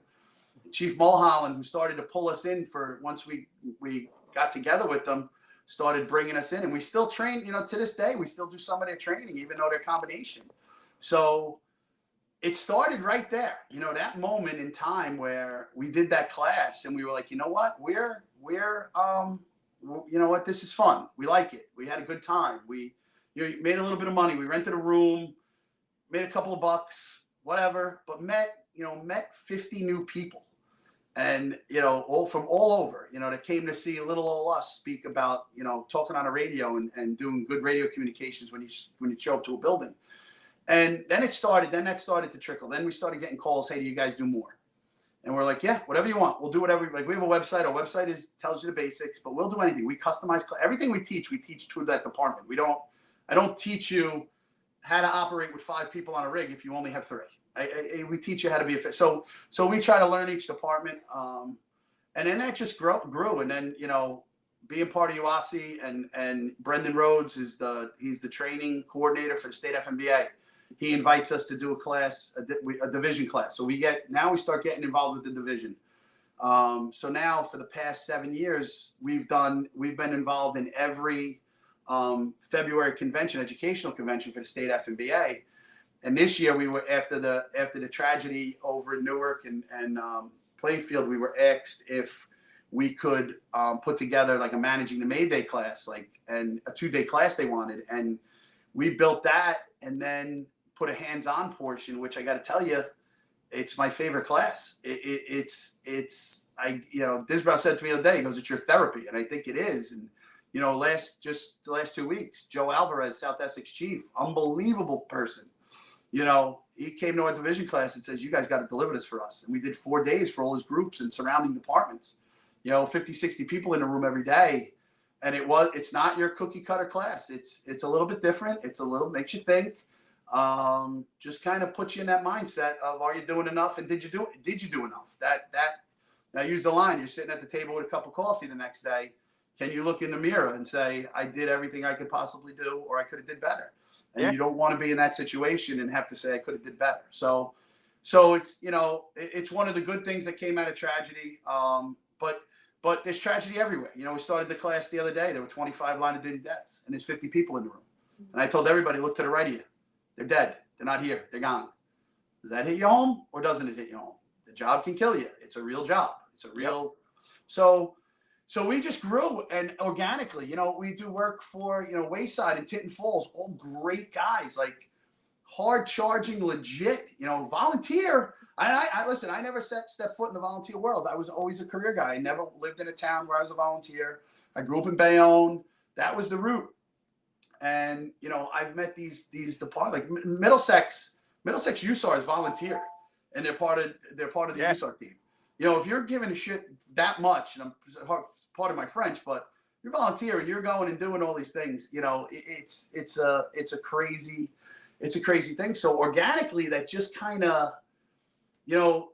Chief Mulholland, who started to pull us in for once we got together with them, started bringing us in, and we still train, to this day, we still do some of their training, even though they're combination. So it started right there, that moment in time where we did that class and we were like, you know what, this is fun. We like it. We had a good time. We made a little bit of money. We rented a room, made a couple of bucks, whatever, but met 50 new people. And, all from all over, that came to see little old us speak about, talking on a radio and doing good radio communications when you show up to a building. And then that started to trickle. Then we started getting calls. Hey, do you guys do more? And we're like, yeah, whatever you want. We'll do whatever. Like, we have a website. Our website tells you the basics, but we'll do anything. We customize everything we teach to that department. I don't teach you how to operate with 5 people on a rig if you only have 3. We teach you how to be efficient. So we try to learn each department. And then that just grew. And then, being part of UASI and Brendan Rhodes he's the training coordinator for the state FMBA. He invites us to do a class, a division class. So we start getting involved with the division. So now for the past 7 years, we've been involved in every February educational convention for the state FMBA. And this year we were after the tragedy over in Newark and Plainfield, we were asked if we could put together like a managing the May Day class, and a 2-day class they wanted. And we built that and then put a hands-on portion, which I got to tell you, it's my favorite class. Disbrow said to me the other day, he goes, it's your therapy. And I think it is. And, the last 2 weeks, Joe Alvarez, South Essex Chief, unbelievable person. He came to our division class and says, you guys got to deliver this for us. And we did 4 days for all his groups and surrounding departments, 50, 60 people in the room every day. And it's not your cookie cutter class. It's a little bit different. Makes you think, just kind of puts you in that mindset of, are you doing enough? And did you do enough? I use the line, you're sitting at the table with a cup of coffee the next day. Can you look in the mirror and say, I did everything I could possibly do, or I could have did better? And you don't want to be in that situation and have to say I could have did better. So it's, it's one of the good things that came out of tragedy. But there's tragedy everywhere. We started the class the other day. There were 25 line of duty deaths, and there's 50 people in the room. And I told everybody, look to the right of you. They're dead. They're not here. They're gone. Does that hit you home or doesn't it hit you home? The job can kill you. It's a real job. It's a real. Yep. So we just grew, and organically, we do work for, Wayside and Tinton Falls, all great guys, like hard charging, legit, volunteer. I listen, I never stepped foot in the volunteer world. I was always a career guy. I never lived in a town where I was a volunteer. I grew up in Bayonne. That was the route. And, I've met these departments, like Middlesex USAR is volunteer, and they're part of the USAR team. If you're giving a shit that much, and I'm part of my French, but you're volunteer and you're going and doing all these things, it's a crazy thing. So organically, that just kind of,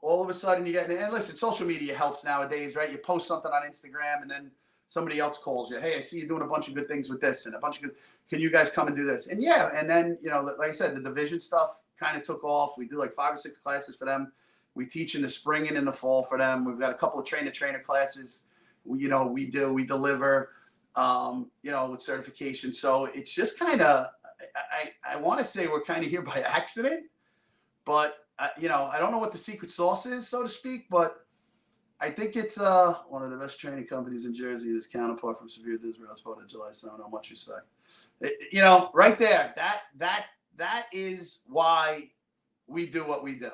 all of a sudden you get, and listen, social media helps nowadays, right? You post something on Instagram and then somebody else calls you. Hey, I see you doing a bunch of good things with this and a bunch of good, can you guys come and do this? And and then, like I said, the division stuff kind of took off. We do like 5 or 6 classes for them. We teach in the spring and in the fall for them. We've got a couple of trainer classes. We deliver, with certification. So it's just kind of, I want to say we're kind of here by accident, but I don't know what the secret sauce is, so to speak, but I think it's one of the best training companies in Jersey. His counterpart from Severe Disbrow, spotted July 7. Much respect. Right there, that is why we do what we do.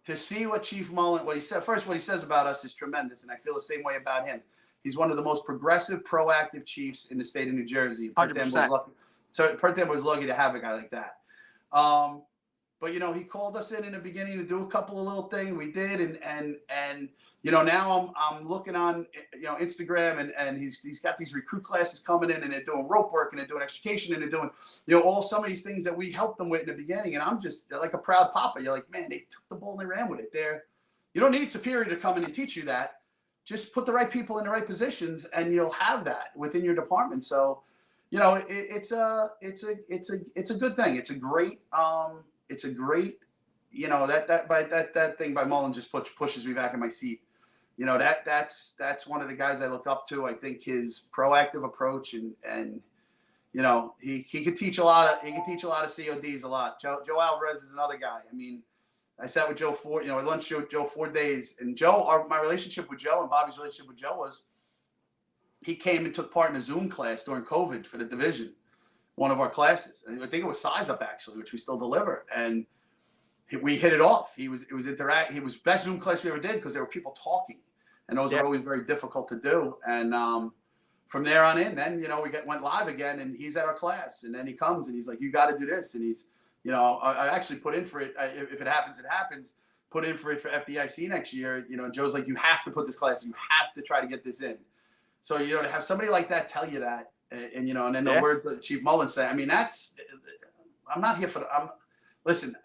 To see what Chief Mullen, what he says about us is tremendous, and I feel the same way about him. He's one of the most progressive, proactive chiefs in the state of New Jersey. 100%. So Pertham was lucky to have a guy like that. But he called us in the beginning to do a couple of little things. We did, and now I'm looking on Instagram, and he's got these recruit classes coming in, and they're doing rope work, and they're doing extrication, and they're doing all some of these things that we helped them with in the beginning. And I'm just like a proud papa. You're like, man, they took the ball and they ran with it. You don't need superior to come in and teach you that. Just put the right people in the right positions, and you'll have that within your department. So, it's a good thing. It's a great that thing by Mullen just pushes me back in my seat. That's one of the guys I look up to. I think his proactive approach and he could teach a lot of CODs a lot. Joe Alvarez is another guy. I mean, I sat with Joe for I lunched with Joe 4 days, and my relationship with Joe and Bobby's relationship with Joe was he came and took part in a Zoom class during COVID for the division, one of our classes. And I think it was Size Up actually, which we still deliver. And we hit it off. He was best Zoom class we ever did because there were people talking, and those are always very difficult to do. And from there on in, then went live again, and he's at our class, and then he comes and he's like, "You got to do this," and he's, I actually put in for it. If it happens, it happens. Put in for it for FDIC next year. Joe's like, "You have to put this class. You have to try to get this in." So to have somebody like that tell you that, and then the words that Chief Mullen said. I mean, I'm not here for listen.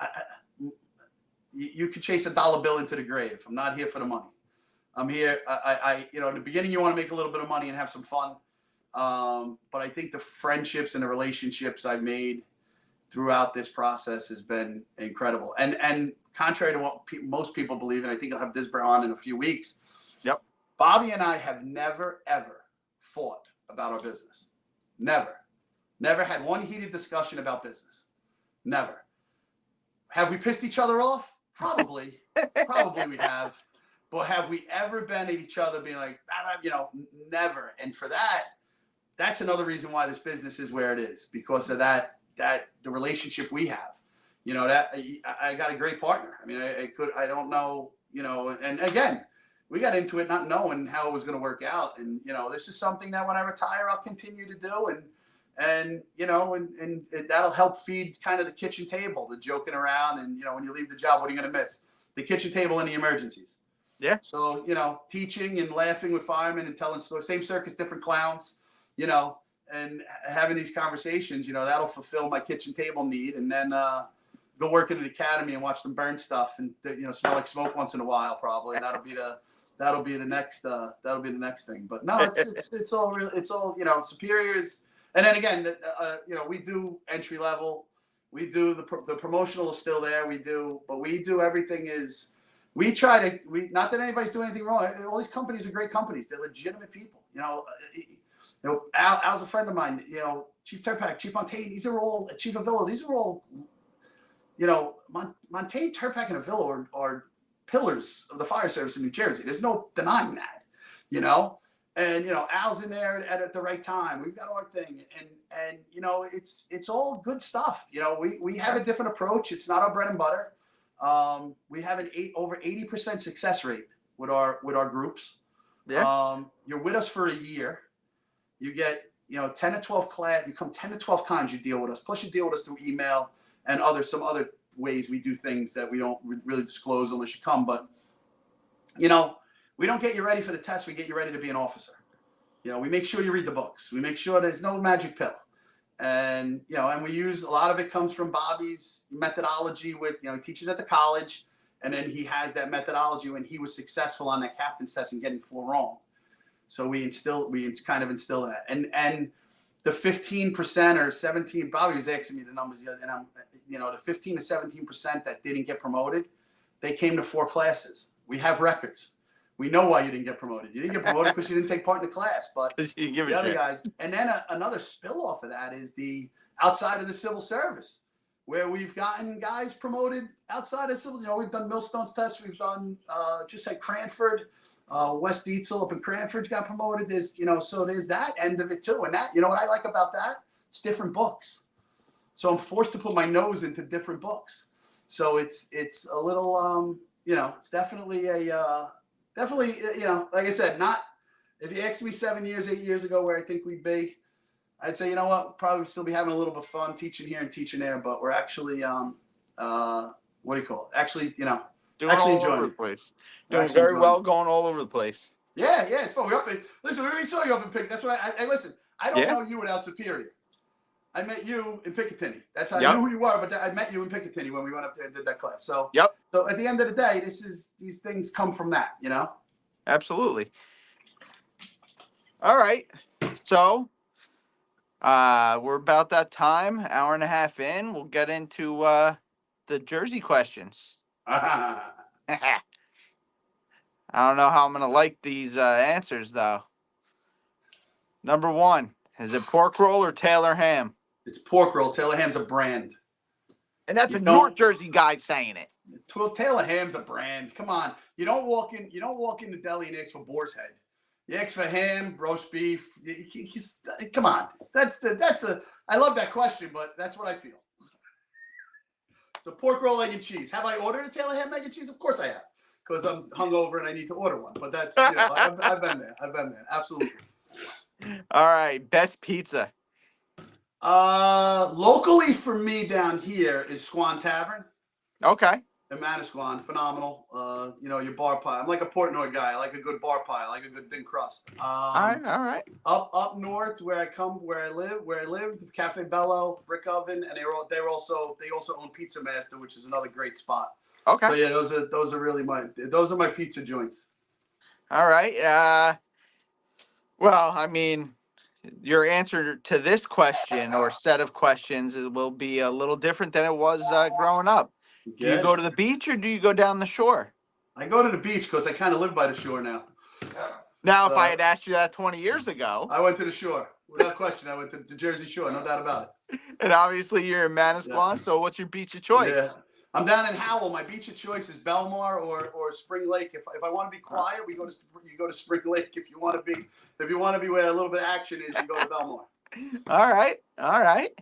You could chase a dollar bill into the grave. I'm not here for the money. I'm here. In the beginning, you want to make a little bit of money and have some fun. But I think the friendships and the relationships I've made throughout this process has been incredible. And contrary to what most people believe, and I think I'll have Disbrow on in a few weeks. Yep. Bobby and I have never, ever fought about our business. Never. Never had one heated discussion about business. Never. Have we pissed each other off? Probably. Probably we have. But have we ever been at each other being like, never. And for that's another reason why this business is where it is, because of the relationship we have. I got a great partner. I mean, I don't know, and again, we got into it not knowing how it was going to work out. And, this is something that when I retire, I'll continue to do. And that'll help feed kind of the kitchen table, the joking around. And, when you leave the job, what are you going to miss? The kitchen table and the emergencies. Yeah. So, teaching and laughing with firemen and telling stories, same circus, different clowns, and having these conversations, that'll fulfill my kitchen table need. And then go work in an academy and watch them burn stuff and, smell like smoke once in a while, probably. And that'll be the next thing. But no, it's all superiors. And then again, we do entry level. We do the promotional is still there. We do everything is. We try to. Not that anybody's doing anything wrong. All these companies are great companies. They're legitimate people. Al's a friend of mine. Chief Turpak, Chief Montaigne. These are all Chief Avila. These are all. Montaigne, Turpak, and Avila are pillars of the fire service in New Jersey. There's no denying that. And Al's in there at the right time. We've got our thing, and it's all good stuff. We have a different approach. It's not our bread and butter. We have over 80% success rate with our groups. Yeah. You're with us for a year. You get 10 to 12 class. You come 10 to 12 times. You deal with us. Plus you deal with us through email and some other ways we do things that we don't really disclose unless you come. But we don't get you ready for the test. We get you ready to be an officer. We make sure you read the books. We make sure there's no magic pill. And, and we use a lot of it comes from Bobby's methodology with, he teaches at the college. And then he has that methodology when he was successful on that captain's test and getting 4 wrong. So we kind of instill that. And the 15% or 17, Bobby was asking me the numbers, and I'm, the 15 to 17% that didn't get promoted, they came to 4 classes. We have records. We know why you didn't get promoted. You didn't get promoted because you didn't take part in the class, but the other guys. And then another spill off of that is the outside of the civil service, where we've gotten guys promoted outside of civil. We've done Millstone's test. We've done just at Cranford, West Dietzel up in Cranford got promoted. There's so there's that end of it too. And that what I like about that, it's different books. So I'm forced to put my nose into different books. So it's a little it's definitely a. Definitely, like I said, not if you asked me 7 years, 8 years ago where I think we'd be, I'd say, probably still be having a little bit of fun teaching here and teaching there, but we're actually, what do you call it? Actually, you know, Doing actually all enjoying over it. the place. Doing Actually very enjoying well, it. going all over the place. Yeah, it's fun. We're up in, listen, we saw you up in Piccadilly. That's what I listen, I don't Yeah. know you without Superior. I met you in Piccadilly. That's how I Yep. knew who you were, but I met you in Piccadilly when we went up there and did that class. So, Yep. so at the end of the day, these things come from that, you know? Absolutely. All right. So, we're about that time, hour and a half in. We'll get into the jersey questions. I don't know how I'm going to like these answers, though. Number one, is it pork roll or Taylor ham? It's pork roll. Taylor Ham's a brand. And that's You a don't- North Jersey guy saying it. Taylor Ham's a brand. Come on. You don't walk in the deli and ask for boar's head. You ask for ham, roast beef. Come on. I love that question, but that's what I feel. It's a pork roll, egg and cheese. Have I ordered a Taylor Ham, egg and cheese? Of course I have, because I'm hungover and I need to order one. But that's, you know, I've been there. Absolutely. All right, best pizza. Locally for me down here is Swan Tavern Okay. in Manasquan. Phenomenal. You know, your bar pie. I'm like a Portnoy guy. I like a good bar pie. I like a good thin crust. All right. Up north where I lived, Cafe Bello, Brick Oven, and they also own Pizza Master, which is another great spot. Okay. So yeah, those are really my pizza joints. All right. Well, I mean, your answer to this question or set of questions will be a little different than it was growing up. Do you go to the beach or do you go down the shore? I go to the beach because I kind of live by the shore now. Now, if I had asked you that 20 years ago, I went to the shore without question. I went to the Jersey Shore, no doubt about it. and obviously you're in Manasquan, so what's your beach of choice? Yeah. I'm down in Howell. My beach of choice is Belmar or Spring Lake. If I want to be quiet, you go to Spring Lake. If you want to be where a little bit of action is, you go to Belmar. All right.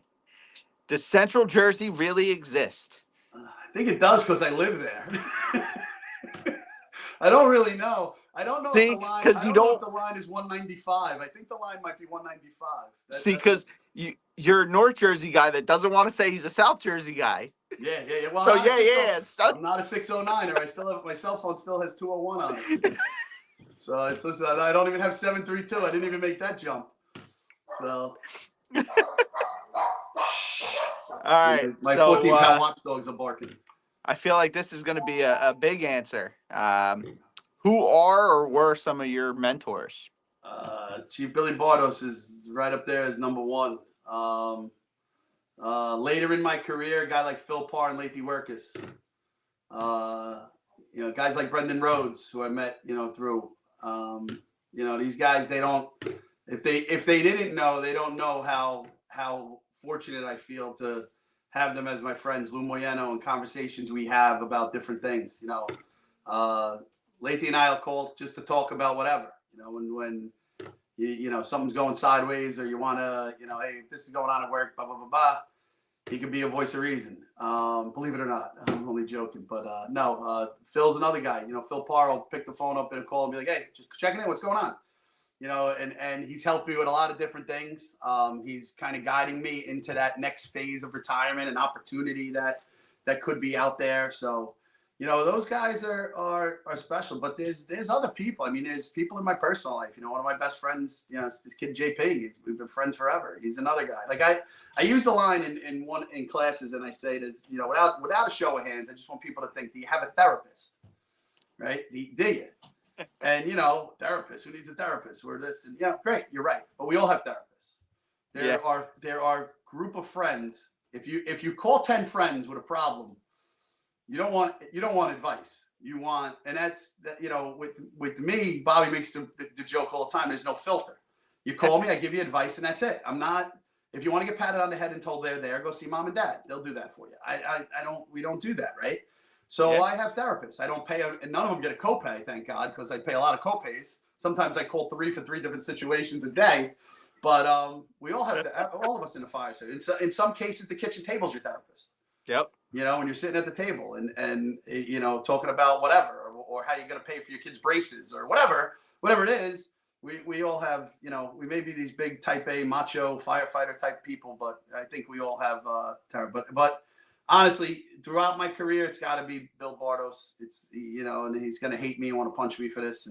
Does Central Jersey really exist? I think it does because I live there. I don't really know. I don't know if the line. I don't know if the line is 195. I think the line might be 195. Because you're a North Jersey guy that doesn't want to say he's a South Jersey guy. Yeah. Well, so I'm not a 609er. I still have my cell phone still has 201 on it. So listen, I don't even have 732. I didn't even make that jump. So. All right. My 14-pound watchdogs are barking. I feel like this is going to be a big answer. Who are or were some of your mentors? Chief Billy Bartos is right up there as number one. Later in my career, a guy like Phil Parr and Lathy Workus. You know, guys like Brendan Rhodes, who I met, you know, through. You know, these guys, they don't. If they didn't know, they don't know how fortunate I feel to have them as my friends. Lou Moyeno and conversations we have about different things. You know, Lathy and I'll call just to talk about whatever. You know, when you know something's going sideways or you want to, you know, hey, this is going on at work, blah blah blah blah. He could be a voice of reason. Believe it or not, I'm only joking, but no. Phil's another guy. You know, Phil Parr will pick the phone up and call and be like, hey, just checking in, what's going on? You know, and he's helped me with a lot of different things. He's kind of guiding me into that next phase of retirement and opportunity that could be out there. So, you know, those guys are special. But there's other people. I mean, there's people in my personal life. You know, one of my best friends, you know, is this kid JP. We've been friends forever. He's another guy. Like I use the line in classes, and I say this, you know, without a show of hands, I just want people to think, do you have a therapist? Right? Do you? And, you know, therapist, who needs a therapist? We're this, and yeah, great, you're right. But we all have therapists. There are group of friends. If you call 10 friends with a problem, you don't want advice. You want, and that's, you know, with me, Bobby makes the joke all the time. There's no filter. You call me, I give you advice, and that's it. I'm not, if you want to get patted on the head and told they're there, go see mom and dad. They'll do that for you. We don't do that, right? So I have therapists. I don't pay, and none of them get a copay, thank God, because I pay a lot of copays. Sometimes I call 3 for 3 different situations a day. But we all have, all of us in the fire service. In some cases, the kitchen table's your therapist. Yep. You know, when you're sitting at the table and you know, talking about whatever, or how you're going to pay for your kids' braces or whatever it is, we all have, you know, we may be these big type A macho firefighter type people, but I think we all have terror. But honestly, throughout my career, it's got to be Bill Bartos. It's, you know, and he's going to hate me and want to punch me for this.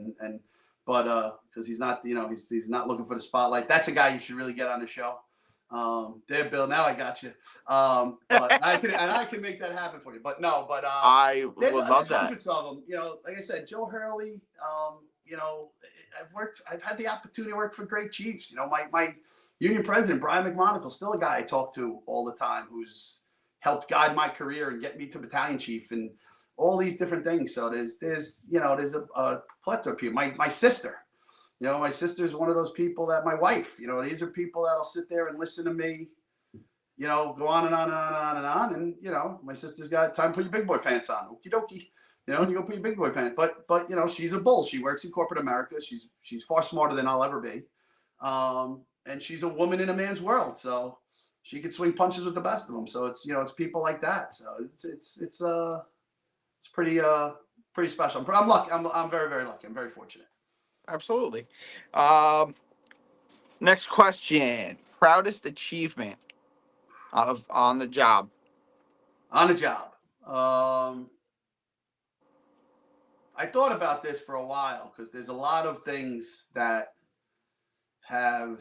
But because he's not, you know, he's not looking for the spotlight. That's a guy you should really get on the show. There, Bill, now I got you. But I can make that happen for you. But no, but I would love there's that. hundreds of them. You know, like I said, Joe Hurley. You know, I've had the opportunity to work for great chiefs. You know, my union president, Brian McMonagle, still a guy I talk to all the time, who's helped guide my career and get me to battalion chief and all these different things. So there's you know, there's a plethora of people. My sister, you know, my sister's one of those people that my wife, you know, these are people that'll sit there and listen to me, you know, go on and on and on and on and on. And, you know, my sister's got time to put your big boy pants on. Okie dokie. You know, and you go put your big boy pants. But you know, she's a bull. She works in corporate America. She's far smarter than I'll ever be. And she's a woman in a man's world. So she could swing punches with the best of them. So it's, you know, it's people like that. So it's pretty special. I'm lucky. I'm very, very lucky. I'm very fortunate. Absolutely. Next question. Proudest achievement on the job. On the job. I thought about this for a while because there's a lot of things that I've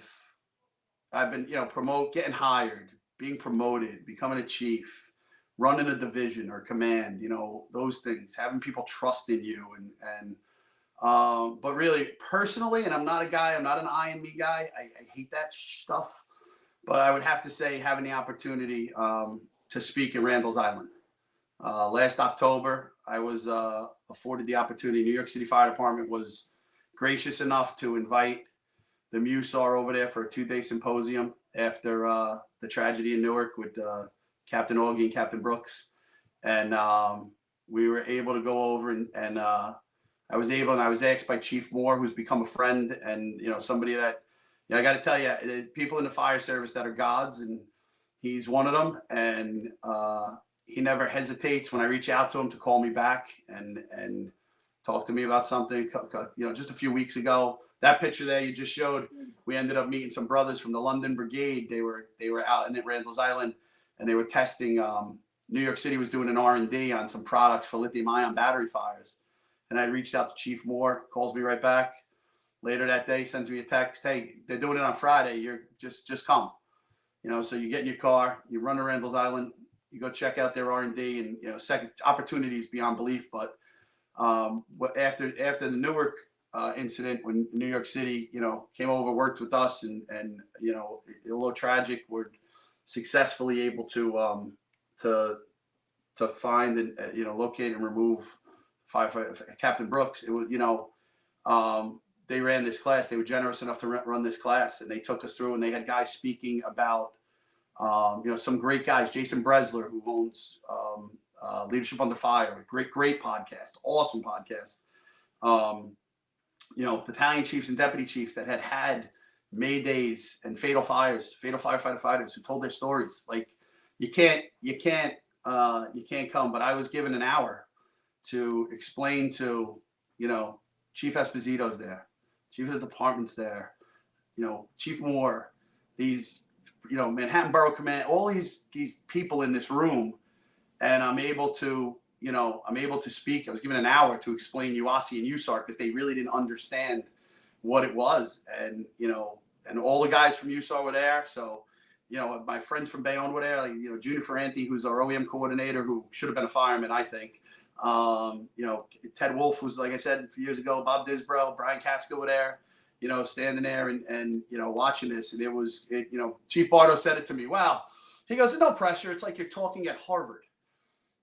been, you know, getting hired, being promoted, becoming a chief, running a division or command, you know, those things, having people trust in you but really personally, and I'm not an I and me guy. I hate that stuff, but I would have to say having the opportunity to speak in Randall's Island. Last October, I was afforded the opportunity. New York City Fire Department was gracious enough to invite the MUSAR over there for a 2-day symposium after the tragedy in Newark with Captain Augie and Captain Brooks. And we were able to go over and I was asked by Chief Moore, who's become a friend and, you know, somebody that, you know, I got to tell you, there's people in the fire service that are gods, and he's one of them. And he never hesitates when I reach out to him to call me back and talk to me about something. You know, just a few weeks ago, that picture there you just showed, we ended up meeting some brothers from the London Brigade. They were out in Randall's Island, and they were testing. New York City was doing an R&D on some products for lithium-ion battery fires. And I reached out to Chief Moore, calls me right back. Later that day, sends me a text. Hey, they're doing it on Friday. You're just come. You know, so you get in your car, you run to Randall's Island, you go check out their R&D, and, you know, second opportunities beyond belief. But after the Newark incident, when New York City, you know, came over, worked with us, and you know, a little tragic, we're successfully able to find and, you know, locate and remove Captain Brooks. It was, you know, they ran this class. They were generous enough to run this class, and they took us through, and they had guys speaking about, you know, some great guys. Jason Bresler, who owns Leadership Under Fire, great podcast, awesome podcast. You know, battalion chiefs and deputy chiefs that had Maydays and fatal firefighter fighters who told their stories. Like, you can't come, but I was given an hour to explain to, you know, Chief Esposito's there, Chief of the Department's there, you know, Chief Moore, these, you know, Manhattan Borough Command, all these people in this room, and I'm able to speak. I was given an hour to explain UASI and USAR because they really didn't understand what it was, and, you know, and all the guys from USAR were there. So, you know, my friends from Bayonne were there, like, you know, Junior Ferranti, who's our OEM coordinator, who should have been a fireman, I think. You know, Ted Wolf, who's, like I said, a few years ago, Bob Disbrow, Brian Katsko were there, you know, standing there and you know, watching this. And you know, Chief Bardo said it to me. Wow. He goes, "No pressure. It's like you're talking at Harvard."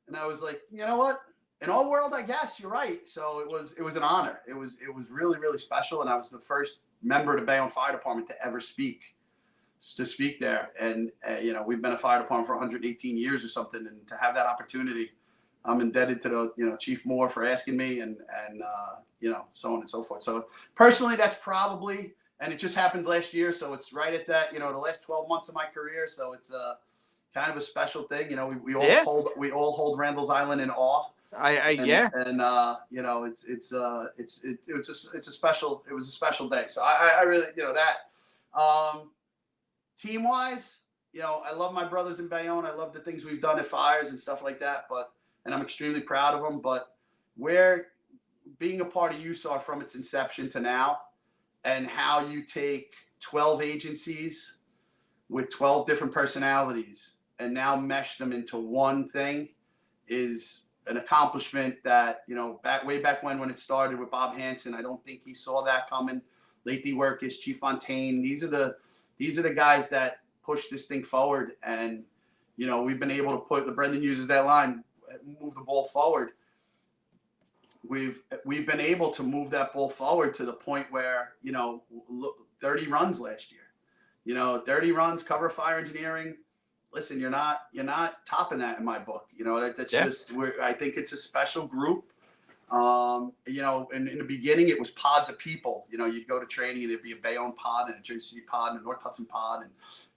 And I was like, you know what? In our world, I guess you're right. So it was an honor. It was really, really special. And I was the first member of the Bayonne Fire Department to ever speak there. And, you know, we've been a fire department for 118 years or something. And to have that opportunity, I'm indebted to the, you know, Chief Moore for asking me and you know, so on and so forth. So personally, that's probably, and it just happened last year. So it's right at that, you know, the last 12 months of my career. So it's kind of a special thing. You know, we all hold Randall's Island in awe. Yeah. And you know, it was a special day. So I really, you know, that team wise, you know, I love my brothers in Bayonne. I love the things we've done at fires and stuff like that. And I'm extremely proud of them. But where being a part of USAR from its inception to now, and how you take 12 agencies with 12 different personalities and now mesh them into one thing is an accomplishment that, you know, way back when it started with Bob Hansen, I don't think he saw that coming. Late Workers, Chief Fontaine, these are the guys that push this thing forward. And, you know, we've been able to Brendan uses that line, move the ball forward. We've been able to move that ball forward to the point where, you know, 30 runs last year, you know, 30 runs, cover fire engineering. Listen, you're not topping that in my book. You know, that's just, I think it's a special group. You know, in the beginning, it was pods of people. You know, you'd go to training and it'd be a Bayonne pod and a Jersey City pod and a North Hudson pod,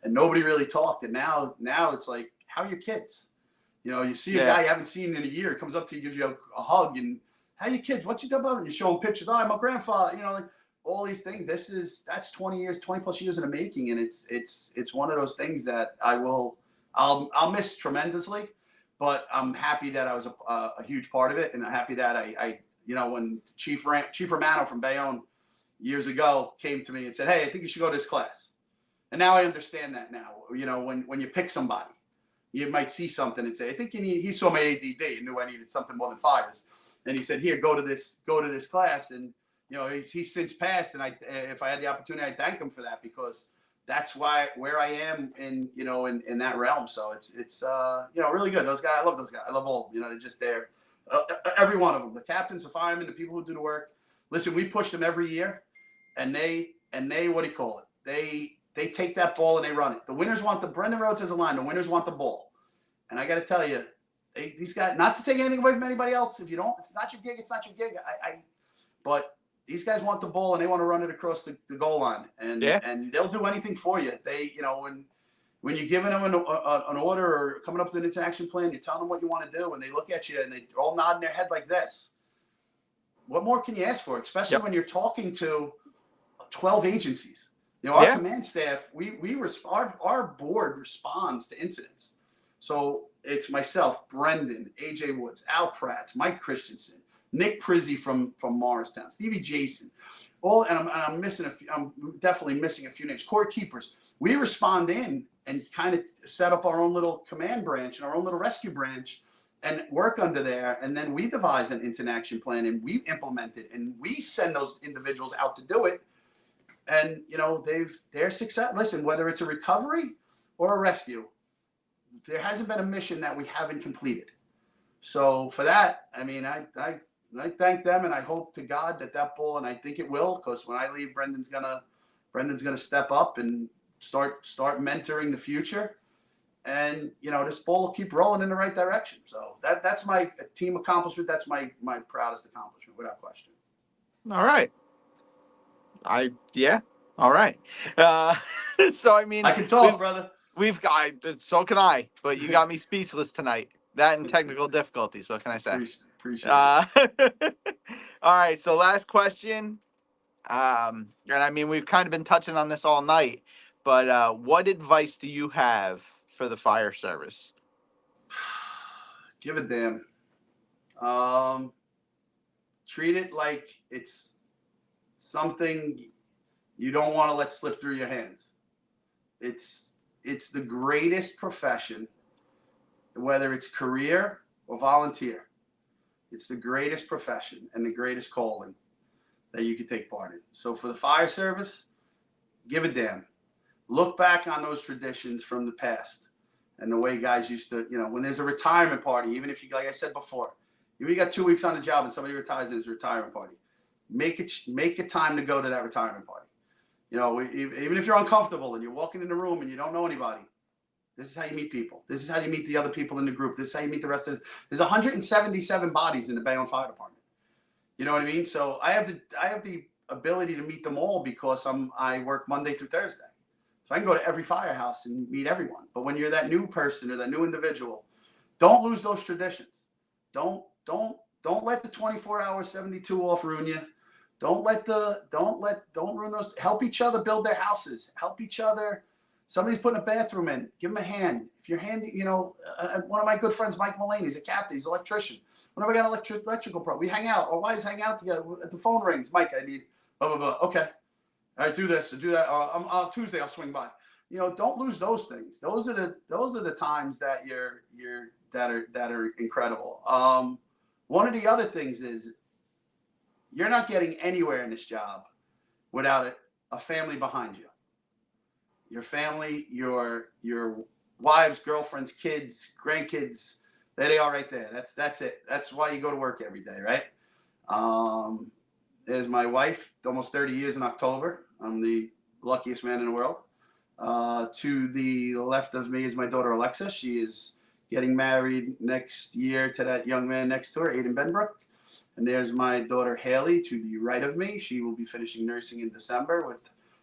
and nobody really talked. And now it's like, how are your kids? You know, you see a guy you haven't seen in a year, comes up to you, gives you a hug, and how are your kids? What you done about? And you show them pictures. Oh, I'm a grandfather. You know, like all these things. That's 20 plus years in the making, and it's one of those things that I'll miss tremendously. But I'm happy that I was a huge part of it, and I'm happy that I you know, when Chief Romano from Bayonne years ago came to me and said, "Hey, I think you should go to this class," and now I understand that now. You know, when you pick somebody, you might see something and say, "I think you need." He saw my ADD and knew I needed something more than fires, and he said, "Here, go to this class." And you know, he's since passed, and if I had the opportunity, I thank him for that, because that's where I am in that realm. So it's you know, really good. Those guys, I love those guys. I love all, you know, they're just there. Every one of them, the captains, the firemen, the people who do the work. Listen, we push them every year, and they what do you call it? They take that ball and they run it. The winners want Brendan Rhodes has a line. The winners want the ball, and I got to tell you, these guys, not to take anything away from anybody else. If it's not your gig, it's not your gig. But these guys want the ball and they want to run it across the goal line, and they'll do anything for you. They, you know, when you're giving them an order or coming up with an action plan, you're telling them what you want to do, and they look at you and they're all nodding their head like this. What more can you ask for? Especially when you're talking to 12 agencies. You know, our command staff, our board responds to incidents. So it's myself, Brendan, AJ Woods, Al Pratt, Mike Christensen, Nick Prizzi from Morristown, Stevie Jason, and I'm missing a few. I'm definitely missing a few names. Core keepers. We respond in and kind of set up our own little command branch and our own little rescue branch, and work under there. And then we devise an incident action plan, and we implement it, and we send those individuals out to do it. And you know, they're success. Listen, whether it's a recovery or a rescue, there hasn't been a mission that we haven't completed. So for that, I mean, I thank them, and I hope to God that ball, and I think it will, because when I leave, Brendan's gonna step up and start mentoring the future, and you know, this ball will keep rolling in the right direction. So that's my team accomplishment. That's my proudest accomplishment, without question. All right. All right. So I mean, I can talk, brother. So can I, but you got me speechless tonight. That and technical difficulties. What can I say? Appreciate it. All right. So last question. And I mean, we've kind of been touching on this all night, but what advice do you have for the fire service? Give a damn. Treat it like it's something you don't want to let slip through your hands. It's the greatest profession, whether it's career or volunteer. It's the greatest profession and the greatest calling that you can take part in. So for the fire service, give a damn. Look back on those traditions from the past and the way guys used to, you know, when there's a retirement party, even if you, like I said before, if you got 2 weeks on the job and somebody retires, there's a retirement party. Make it time to go to that retirement party. You know, even if you're uncomfortable and you're walking in the room and you don't know anybody, this is how you meet people. This is how you meet the other people in the group. This is how you meet the rest of it. There's 177 bodies in the Bayonne Fire Department. You know what I mean? So I have the ability to meet them all because I work Monday through Thursday. So I can go to every firehouse and meet everyone. But when you're that new person or that new individual, don't lose those traditions. Don't let the 24-hour 72 off ruin you. Don't ruin those. Help each other build their houses. Help each other, Somebody's putting a bathroom in, give them a hand. If you're handy, one of my good friends, Mike Mulaney, he's a captain, he's an electrician. Whenever I got an electrical problem, we hang out. Our wives hang out together. At the phone rings, Mike, I need blah blah blah. Okay, all right, do this, do that. On Tuesday, I'll swing by. Don't lose those things. Those are the times that that are incredible. One of the other things is you're not getting anywhere in this job without a family behind you. Your family, your wives, girlfriends, kids, grandkids, there they are right there. That's it. That's why you go to work every day, right? There's my wife, almost 30 years in October. I'm the luckiest man in the world. To the left of me is my daughter Alexa. She is getting married next year to that young man next to her, Aiden Benbrook. And there's my daughter Haley to the right of me. She will be finishing nursing in December with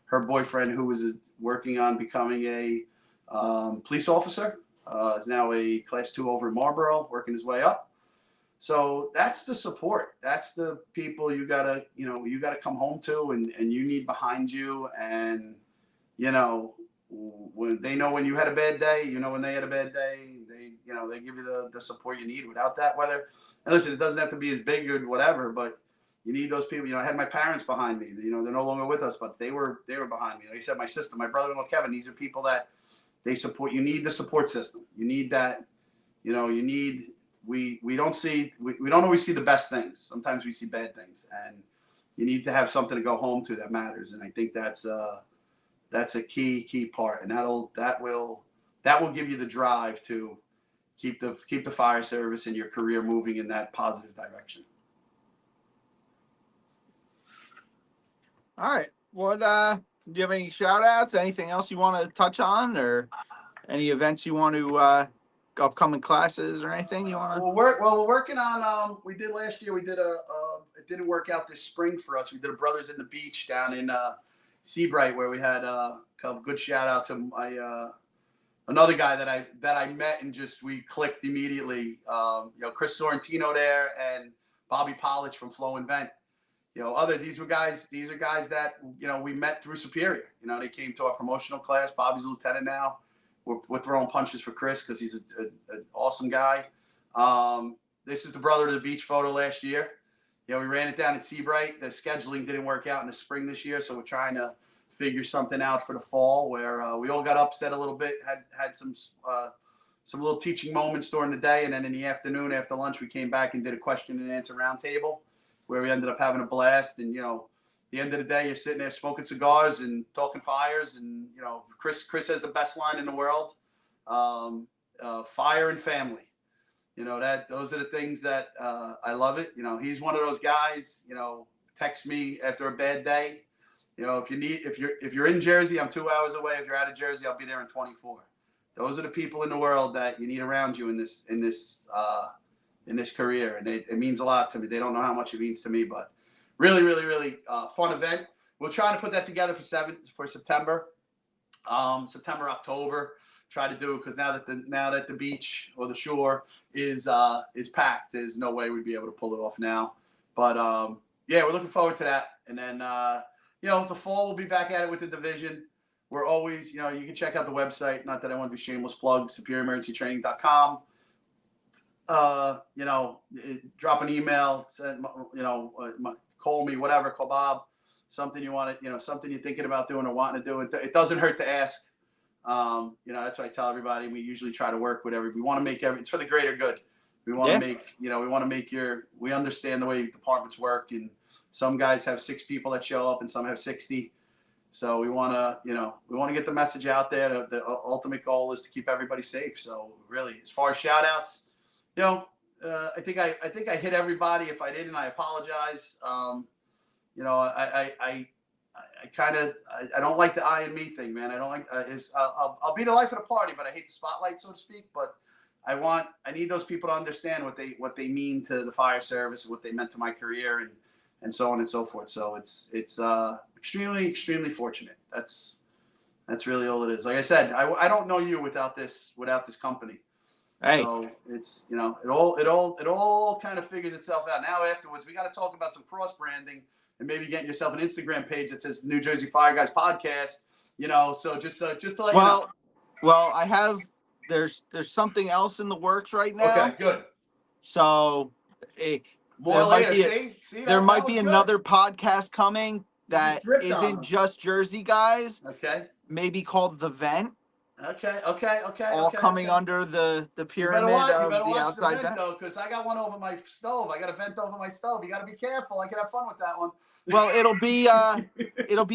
her boyfriend, who is working on becoming a police officer. Is now a class 2 over in Marlboro, working his way up. So that's the support. That's the people you gotta come home to, and you need behind you. And when they know when you had a bad day, when they had a bad day, they give you the support you need. Without that, and listen, it doesn't have to be as big or whatever, but you need those people. I had my parents behind me. They're no longer with us, but they were behind me. Like I said, my sister, my brother-in-law Kevin. These are people that they support. You need the support system. You need that. We don't always see the best things. Sometimes we see bad things, and you need to have something to go home to that matters. And I think that's a key part, and that will give you the drive to keep the fire service and your career moving in that positive direction. All right. What do you have any shout outs? Anything else you want to touch on, or any events you want to upcoming classes or anything you want to? We're working on. We did last year. We did it didn't work out this spring for us. We did a Brothers in the Beach down in Seabright, where we had a good shout out to my another guy that I met and we clicked immediately. Chris Sorrentino there and Bobby Polich from Flow and Vent. These are guys that we met through Superior. They came to our promotional class. Bobby's a lieutenant now. We're throwing punches for Chris because he's an awesome guy. This is the Brother to the Beach photo last year. We ran it down at Seabright. The scheduling didn't work out in the spring this year, so we're trying to figure something out for the fall where we all got upset a little bit, had some little teaching moments during the day, and then in the afternoon after lunch we came back and did a question and answer roundtable where we ended up having a blast. And the end of the day, you're sitting there smoking cigars and talking fires, and Chris has the best line in the world, fire and family. Those are the things that I love it. He's one of those guys. Text me after a bad day. If you're in Jersey, I'm 2 hours away. If you're out of Jersey, I'll be there in 24. Those are the people in the world that you need around you in this career, and it means a lot to me. They don't know how much it means to me, but really, really, really fun event. We're trying to put that together for September, October. Try to do it because now that the beach or the shore is packed, there's no way we'd be able to pull it off now. But we're looking forward to that. And then the fall we'll be back at it with the division. We're always, you can check out the website. Not that I want to do shameless plug, superioremergencytraining.com. Drop an email, send, call me, whatever, call Bob, something you want to, something you're thinking about doing or wanting to do. It doesn't hurt to ask. That's what I tell everybody. We usually try to work with we want to make it's for the greater good. We want to make, we understand the way departments work, and some guys have 6 people that show up and some have 60. So we want to get the message out there. The ultimate goal is to keep everybody safe. So really, as far as shout outs, I think I hit everybody. If I didn't, I apologize. I don't like the I and me thing, man. I don't like I'll be the life of the party, but I hate the spotlight, so to speak. But I need those people to understand what they mean to the fire service and what they meant to my career and so on and so forth. So it's extremely, extremely fortunate. That's really all it is. Like I said, I don't know you without this company. Hey. So it's it all kind of figures itself out. Now afterwards, we got to talk about some cross branding and maybe getting yourself an Instagram page that says New Jersey Fire Guys Podcast You know, so just to let Well, I have. There's something else in the works right you know. now. Okay, good. So More there might later. be See, there that might was be good. another podcast coming You just that dripped on isn't them. just Jersey guys. Okay. Maybe called The Vent. Okay. All coming under the You pyramid better of the watch the outside vent vent. though, because I got one over my stove. I got a vent over my stove. You got to be careful. I can have fun with that one. Well, it'll be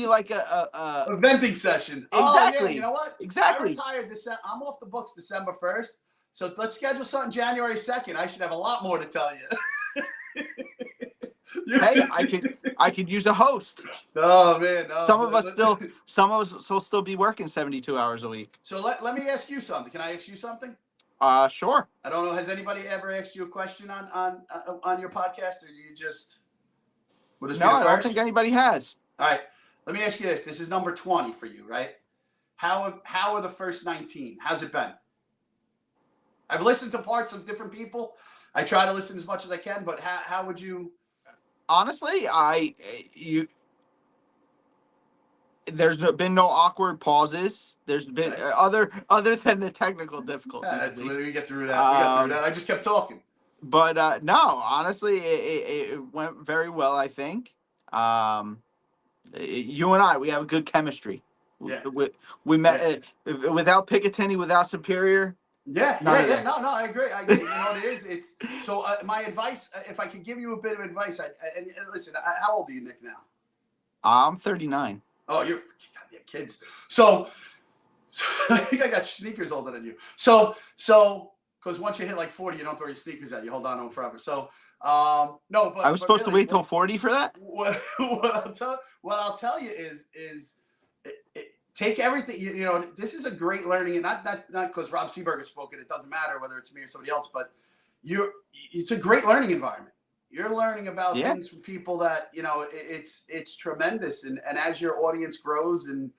like A venting session. Exactly. Oh yeah. You know what? Exactly. I retired I'm off the books December 1st. So let's schedule something January 2nd. I should have a lot more to tell you. Hey, I could use a host. Oh man, no. Some of us will still be working 72 hours a week. So let me ask you something. Can I ask you something? Sure. I don't know. Has anybody ever asked you a question on your podcast, or do you just? No, I don't think anybody has. All right. Let me ask you this. This is number 20 for you, right? How are the first 19? How's it been? I've listened to parts of different people. I try to listen as much as I can, but how would you? Honestly, there's been no awkward pauses. There's been other than the technical difficulties. Yeah, we get through that. We got through that. I just kept talking. But no, honestly, it went very well. I think you and I, we have good chemistry. Yeah. We met without Picatinny, without Superior. Yeah. No, I agree. You know what it is? It's so my advice. If I could give you a bit of advice, and listen. How old are you, Nick? Now? I'm 39. Oh, you're goddamn kids. So I think I got sneakers older than you. So because once you hit like 40, you don't throw your sneakers out. You hold on to them forever. So no, but I was supposed to wait till 40 for that. What I'll tell you is take everything. You know, this is a great learning, and not because Rob Seeburger spoke it. It doesn't matter whether it's me or somebody else, but it's a great learning environment. You're learning about things from people that, you know, it's tremendous. And as your audience grows and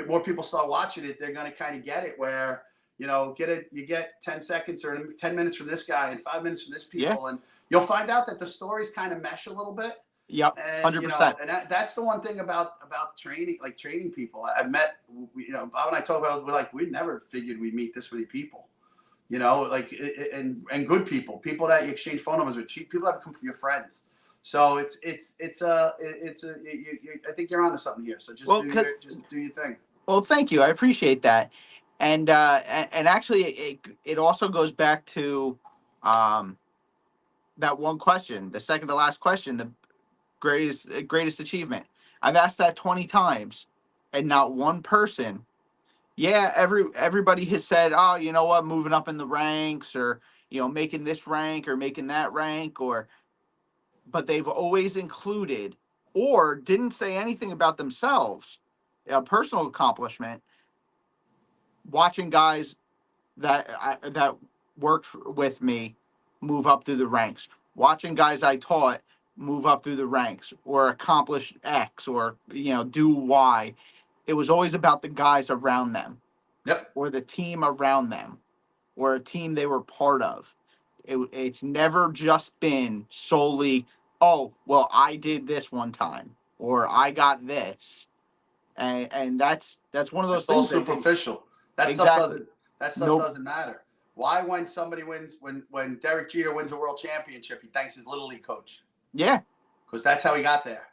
more people start watching it, they're going to kind of get it where, you know, you get 10 seconds or 10 minutes from this guy and 5 minutes from this people. And you'll find out that the stories kind of mesh a little bit. Yep. 100%. You know, and that's the one thing about training people. I've met, you know, Bob and I talk about, we never figured we'd meet this many people. You know, like, and good people that you exchange phone numbers with, people that become your friends. So I think you're onto something here. So just do your thing. Well, thank you. I appreciate that. And actually it also goes back to that one question, the second to last question, the greatest achievement. I've asked that 20 times and not one person. Yeah, everybody has said, oh, you know what, moving up in the ranks, or, you know, making this rank or making that rank, but they've always included or didn't say anything about themselves, a personal accomplishment, watching guys that worked with me move up through the ranks, watching guys I taught move up through the ranks or accomplish X or, you know, do Y. It was always about the guys around them. Yep. Or the team around them, or a team they were part of. It's never just been solely, oh, well, I did this one time, or I got this, and that's one of those things. All superficial. That stuff doesn't matter. Why, when somebody wins, when Derek Jeter wins a world championship, he thanks his little league coach? Yeah, because that's how he got there.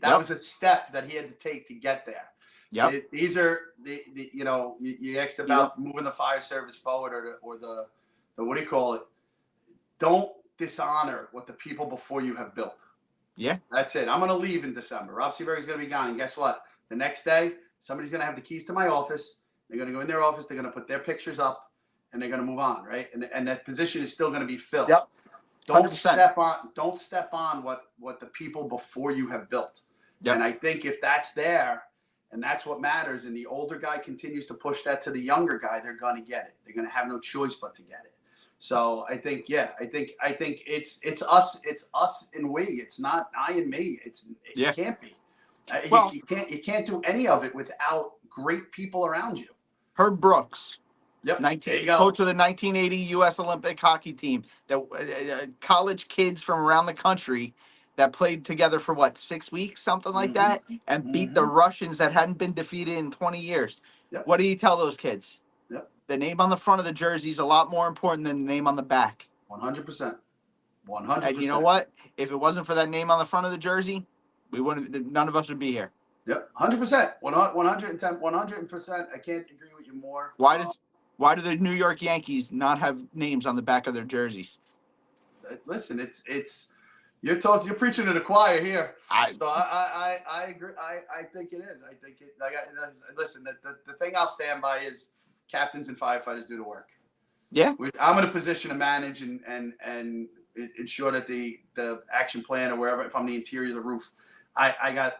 That was a step that he had to take to get there. Yeah, these are the you know, you asked about moving the fire service forward or the what do you call it? Don't dishonor what the people before you have built. Yeah, that's it. I'm going to leave in December. Rob Seeburger is going to be gone, and guess what? The next day, somebody's going to have the keys to my office. They're going to go in their office. They're going to put their pictures up, and they're going to move on, right? And that position is still going to be filled. Yep. 100%. Don't step on what the people before you have built. Yep. And I think if that's there, and that's what matters, and the older guy continues to push that to the younger guy, they're going to get it. They're going to have no choice but to get it. So I think it's us and we. It's not I and me. It can't be. You can't do any of it without great people around you. Herb Brooks. Yep. Coach of the 1980 U.S. Olympic hockey team. That college kids from around the country that played together for what, 6 weeks, something like that, and beat the Russians that hadn't been defeated in 20 years. Yep. What do you tell those kids? Yep. The name on the front of the jersey is a lot more important than the name on the back. 100%. 100%. And you know what? If it wasn't for that name on the front of the jersey, we wouldn't. None of us would be here. Yep. 100%. 110. 100%. I can't agree with you more. Why do the New York Yankees not have names on the back of their jerseys? Listen, you're preaching to the choir here. I agree. I think it is. Listen, the thing I'll stand by is captains and firefighters do the work. Yeah. I'm in a position to manage and ensure that the action plan or wherever, if I'm the interior of the roof, I got,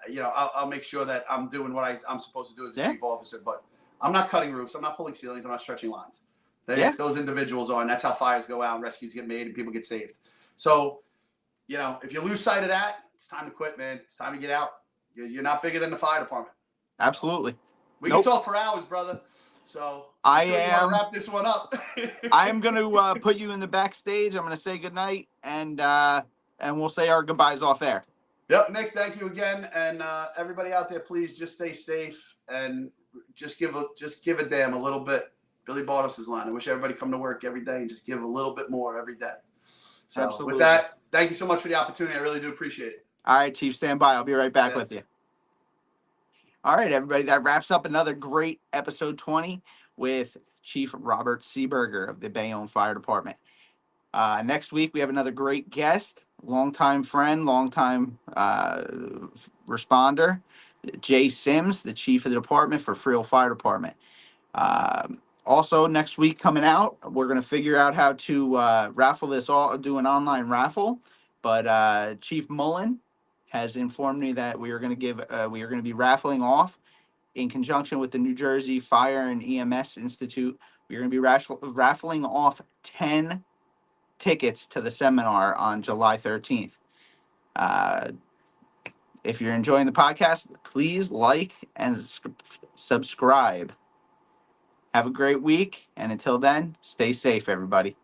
I'll make sure that I'm doing what I'm supposed to do as a chief officer, but I'm not cutting roofs. I'm not pulling ceilings. I'm not stretching lines. Those individuals are, and that's how fires go out and rescues get made and people get saved. So, if you lose sight of that, it's time to quit, man. It's time to get out. You're not bigger than the fire department. Absolutely. We can talk for hours, brother. So I you want to wrap this one up. I'm going to put you in the backstage. I'm going to say goodnight, and we'll say our goodbyes off air. Yep, Nick, thank you again. And everybody out there, please just stay safe and just give a damn a little bit. Billy Bartos's line. I wish everybody come to work every day and just give a little bit more every day. So Absolutely. With that, thank you so much for the opportunity. I really do appreciate it. All right, Chief, stand by. I'll be right back with you. All right, everybody, that wraps up another great episode 20 with Chief Robert Seeburger of the Bayonne Fire Department. Next week, we have another great guest, longtime friend, longtime responder, Jay Sims, the Chief of the Department for Friel Fire Department. Also, next week coming out, we're going to figure out how to raffle this do an online raffle. But Chief Mullen has informed me that we are going to be raffling off in conjunction with the New Jersey Fire and EMS Institute. We're going to be raffling off 10 tickets to the seminar on July 13th. If you're enjoying the podcast, please like and subscribe. Have a great week, and until then, stay safe, everybody.